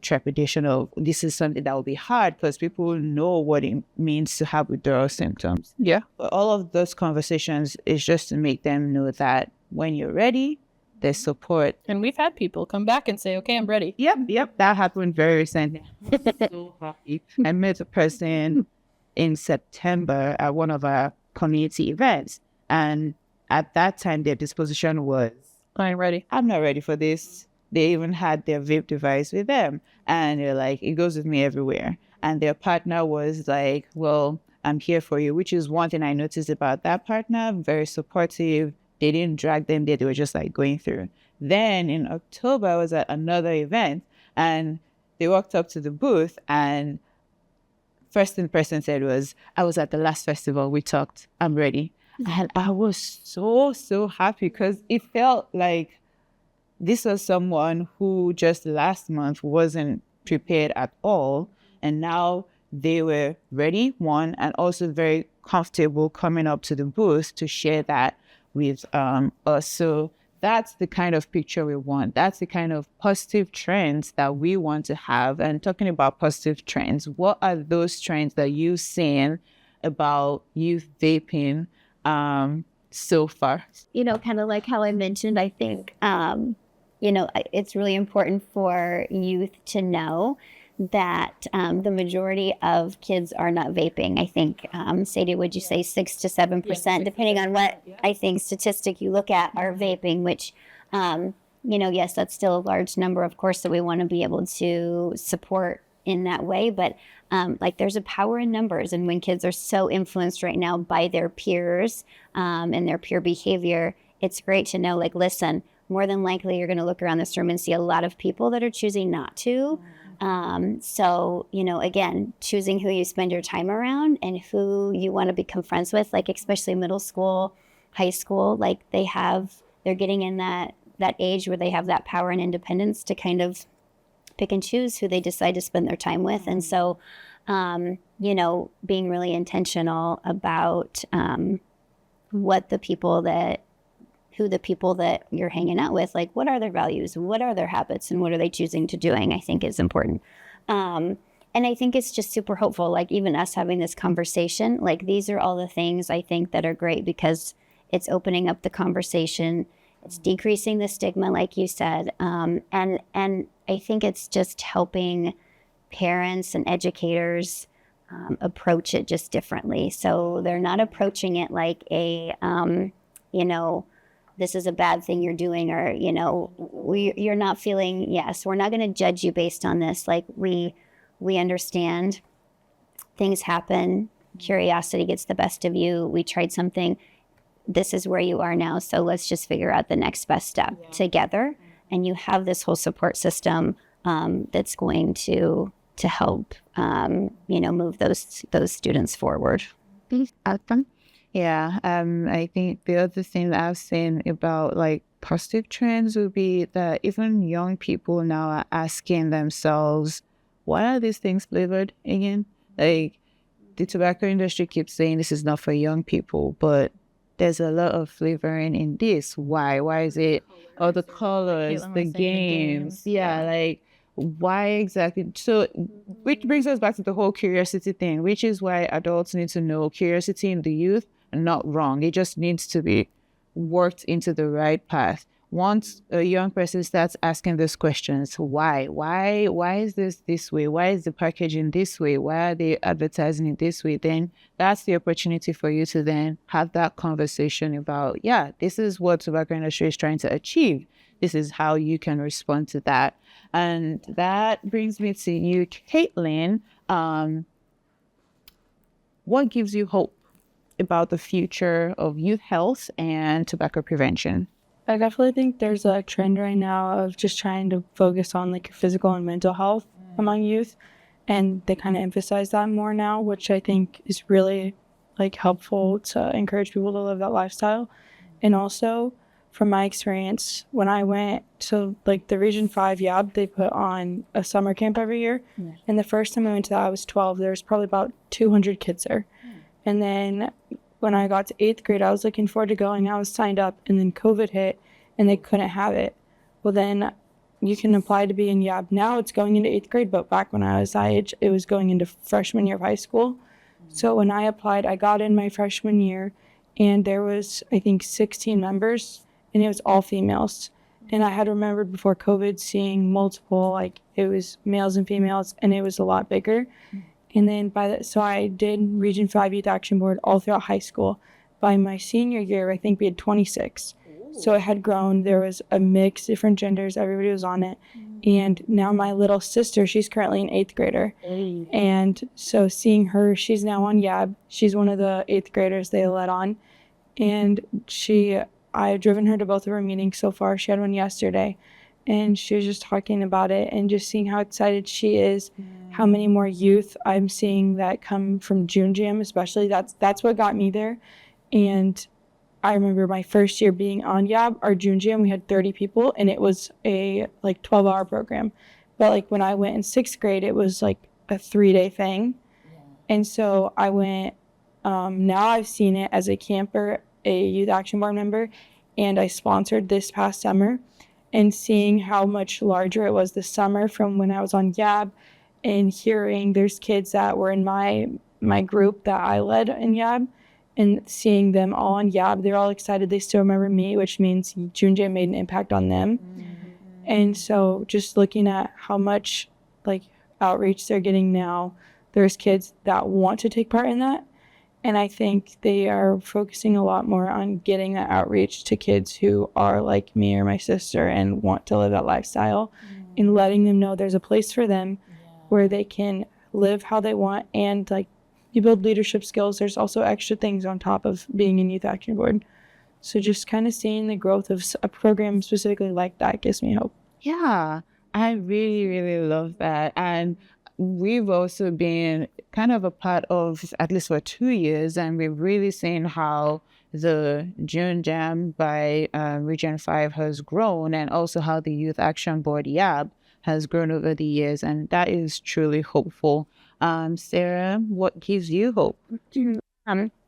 S5: trepidation of this is something that will be hard, because people know what it means to have withdrawal symptoms.
S2: Yeah.
S5: But all of those conversations is just to make them know that when you're ready, there's support.
S2: And we've had people come back and say, okay, I'm ready.
S5: Yep. That happened very recently. So happy. I met a person in September at one of our community events. And at that time, their disposition was,
S2: I ain't ready.
S5: I'm not ready for this. They even had their vape device with them. And they're like, it goes with me everywhere. And their partner was like, well, I'm here for you, which is one thing I noticed about that partner. Very supportive. They didn't drag them there. They were just like going through. Then in October, I was at another event and they walked up to the booth, and first thing the person said was, I was at the last festival. We talked. I'm ready. And I was so happy, because it felt like this was someone who just last month wasn't prepared at all. And now they were ready, one, and also very comfortable coming up to the booth to share that with us. So that's the kind of picture we want. That's the kind of positive trends that we want to have. And talking about positive trends, what are those trends that you've seen about youth vaping so far?
S4: Kind of like how I mentioned, I think, it's really important for youth to know that the majority of kids are not vaping. I think, Sadie, would you say 6 to 7%, depending on what I think statistic you look at, are vaping, which, yes, that's still a large number, of course, that we want to be able to support in that way. But there's a power in numbers. And when kids are so influenced right now by their peers and their peer behavior, it's great to know, listen, more than likely you're going to look around this room and see a lot of people that are choosing not to. So, again, choosing who you spend your time around and who you want to become friends with, especially middle school, high school, they're getting in that age where they have that power and independence to kind of pick and choose who they decide to spend their time with. And so, being really intentional about who the people that you're hanging out with, what are their values, what are their habits, and what are they choosing to doing, I think is important. And I think it's just super hopeful, even us having this conversation, these are all the things I think that are great, because it's opening up the conversation, it's decreasing the stigma, like you said, and I think it's just helping parents and educators approach it just differently. So they're not approaching it like this is a bad thing you're doing, or, you're not feeling, yes, we're not going to judge you based on this. We understand things happen. Curiosity gets the best of you. We tried something. This is where you are now. So let's just figure out the next best step together. And you have this whole support system that's going to help, move those students forward.
S5: Awesome. Yeah, I think the other thing that I've seen about positive trends would be that even young people now are asking themselves, why are these things flavored again? The tobacco industry keeps saying this is not for young people, but there's a lot of flavoring in this. Why? Why is it? Oh, the colors, the games. Yeah, why exactly? So, which brings us back to the whole curiosity thing, which is why adults need to know curiosity in the youth. Not wrong. It just needs to be worked into the right path. Once a young person starts asking those questions, why is this way? Why is the packaging this way? Why are they advertising it this way? Then that's the opportunity for you to then have that conversation about, this is what tobacco industry is trying to achieve. This is how you can respond to that. And that brings me to you, Caitlyn. What gives you hope about the future of youth health and tobacco prevention?
S3: I definitely think there's a trend right now of just trying to focus on like physical and mental health among youth, and they kind of emphasize that more now, which I think is really like helpful to encourage people to live that lifestyle. And also, from my experience, when I went to like the Region 5 YAB, they put on a summer camp every year. And the first time I went to that, I was 12. There was probably about 200 kids there. And then when I got to 8th grade, I was looking forward to going. I was signed up, and then COVID hit, and they couldn't have it. Well, then you can apply to be in YAB. Now it's going into 8th grade, but back when I was that age, it was going into freshman year of high school. So when I applied, I got in my freshman year, and there was, I think, 16 members, and it was all females. And I had remembered before COVID seeing multiple, like it was males and females, and it was a lot bigger. And then so I did Region 5 Youth Action Board all throughout high school. By my senior year, I think we had 26. So it had grown. There was a mix, different genders. Everybody was on it. And now my little sister, she's currently an 8th grader. And so seeing her, she's now on YAB. She's one of the 8th graders they let on. And I've driven her to both of her meetings so far. She had one yesterday. And she was just talking about it and just seeing how excited she is, how many more youth I'm seeing that come from June Jam, especially. That's what got me there. And I remember my first year being on YAB, our June Jam, we had 30 people, and it was a like 12-hour program. But like when I went in 6th grade, it was like a 3-day thing. And so I went, now I've seen it as a camper, a Youth Action Board member, and I sponsored this past summer. And seeing how much larger it was this summer from when I was on YAB, and hearing there's kids that were in my group that I led in YAB, and seeing them all on YAB, they're all excited. They still remember me, which means June Jam made an impact on them. And so just looking at how much like outreach they're getting now, there's kids that want to take part in that. And I think they are focusing a lot more on getting that outreach to kids who are like me or my sister and want to live that lifestyle, and letting them know there's a place for them where they can live how they want, and like you build leadership skills. There's also extra things on top of being in Youth Action Board. So just kind of seeing the growth of a program specifically like that gives me hope.
S5: Yeah, I really, really love that. And we've also been kind of a part of, at least for 2 years, and we've really seen how the June Jam by Region 5 has grown, and also how the Youth Action Board YAB has grown over the years, and that is truly hopeful. Sarah, what gives you hope?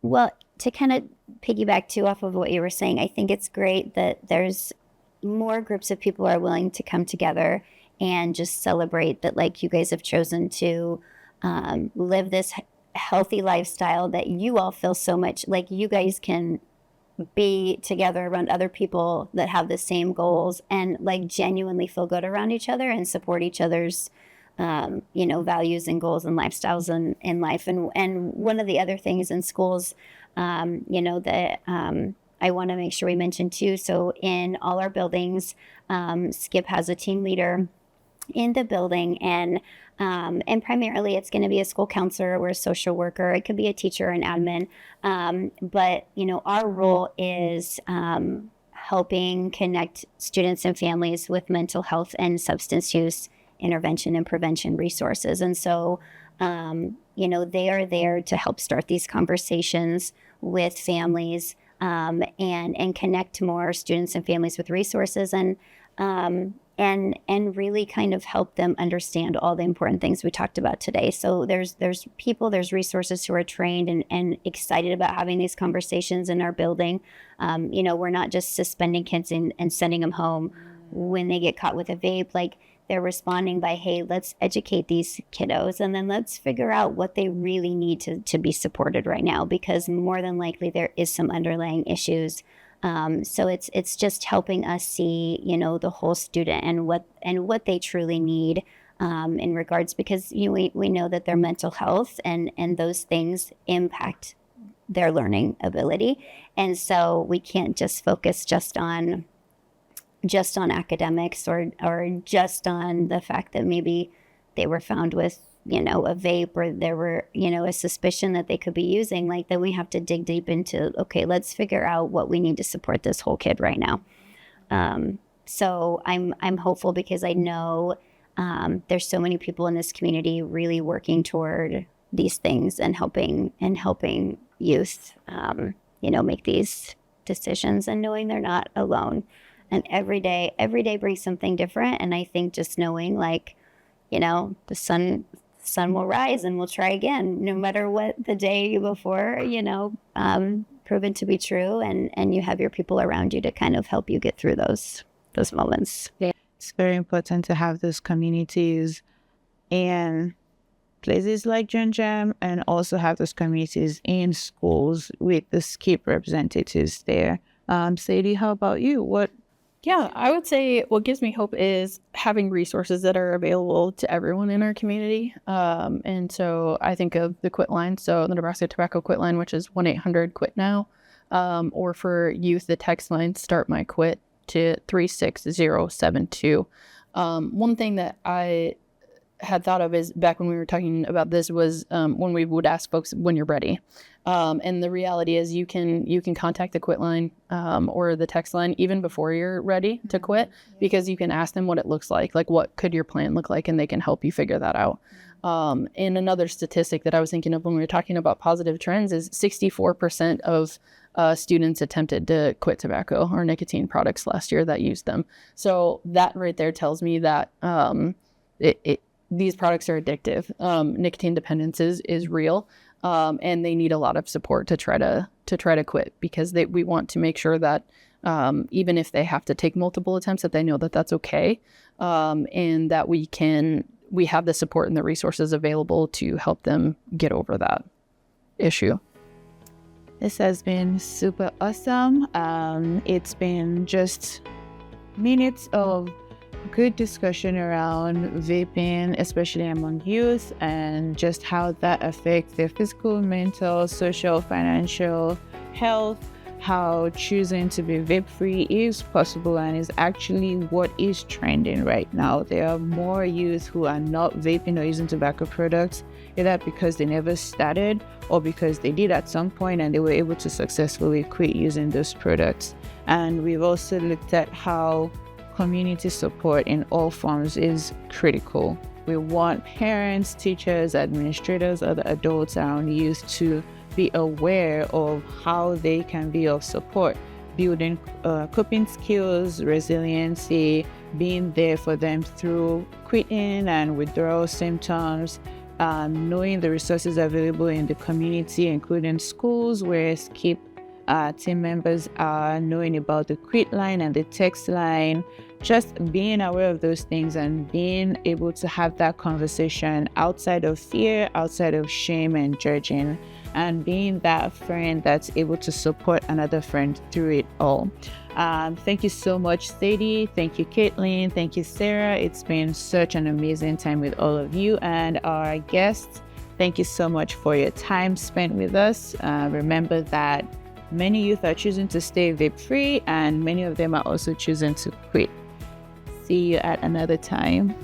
S4: Well, to kind of piggyback too off of what you were saying, I think it's great that there's more groups of people are willing to come together and just celebrate that, like, you guys have chosen to live this healthy lifestyle that you all feel so much like you guys can be together around other people that have the same goals, and like genuinely feel good around each other and support each other's values and goals and lifestyles in life. And one of the other things in schools, that I want to make sure we mention too. So in all our buildings, SCIP has a team leader in the building, and primarily it's going to be a school counselor or a social worker. It could be a teacher or an admin. But our role is helping connect students and families with mental health and substance use intervention and prevention resources. And so, they are there to help start these conversations with families, and connect more students and families with resources, and really kind of help them understand all the important things we talked about today. So there's resources who are trained and excited about having these conversations in our building. We're not just suspending kids and sending them home when they get caught with a vape. Like, they're responding by, hey, let's educate these kiddos, and then let's figure out what they really need to be supported right now, because more than likely there is some underlying issues. So it's just helping us see, the whole student and what they truly need, in regards, because we know that their mental health and those things impact their learning ability. And so we can't just focus just on academics or just on the fact that maybe they were found with, a vape, or there were, a suspicion that they could be using. Like, then we have to dig deep into, okay, let's figure out what we need to support this whole kid right now. So I'm hopeful because I know there's so many people in this community really working toward these things and helping youth, make these decisions and knowing they're not alone. And every day brings something different. And I think just knowing the sun will rise and we'll try again, no matter what the day before, proven to be true. And you have your people around you to kind of help you get through those moments.
S5: It's very important to have those communities in places like Jam and also have those communities in schools with the SCIP representatives there. Sadie, how about you?
S2: Yeah, I would say what gives me hope is having resources that are available to everyone in our community. And so I think of the quit line. So the Nebraska Tobacco Quit line, which is 1-800-QUIT-NOW. Or for youth, the text line, Start My Quit, to 36072. One thing that I had thought of is back when we were talking about this was when we would ask folks when you're ready. And the reality is you can contact the quit line or the text line even before you're ready to quit, because you can ask them what it looks like what could your plan look like, and they can help you figure that out. And another statistic that I was thinking of when we were talking about positive trends is 64% of students attempted to quit tobacco or nicotine products last year that used them. So that right there tells me that these products are addictive. Nicotine dependence is real, and they need a lot of support to try to quit, because we want to make sure that even if they have to take multiple attempts, that they know that that's okay, and that we have the support and the resources available to help them get over that issue.
S5: This has been super awesome. It's been just minutes of good discussion around vaping, especially among youth, and just how that affects their physical, mental, social, financial health, how choosing to be vape-free is possible and is actually what is trending right now. There are more youth who are not vaping or using tobacco products, either because they never started or because they did at some point and they were able to successfully quit using those products. And we've also looked at how community support in all forms is critical. We want parents, teachers, administrators, other adults around youth to be aware of how they can be of support, building coping skills, resiliency, being there for them through quitting and withdrawal symptoms, knowing the resources available in the community, including schools where SCIP team members are, knowing about the quit line and the text line, just being aware of those things and being able to have that conversation outside of fear, outside of shame and judging, and being that friend that's able to support another friend through it all. Thank you so much, Sadie. Thank you, Caitlyn. Thank you, Sarah. It's been such an amazing time with all of you and our guests. Thank you so much for your time spent with us. Remember that many youth are choosing to stay vape-free, and many of them are also choosing to quit. See you at another time.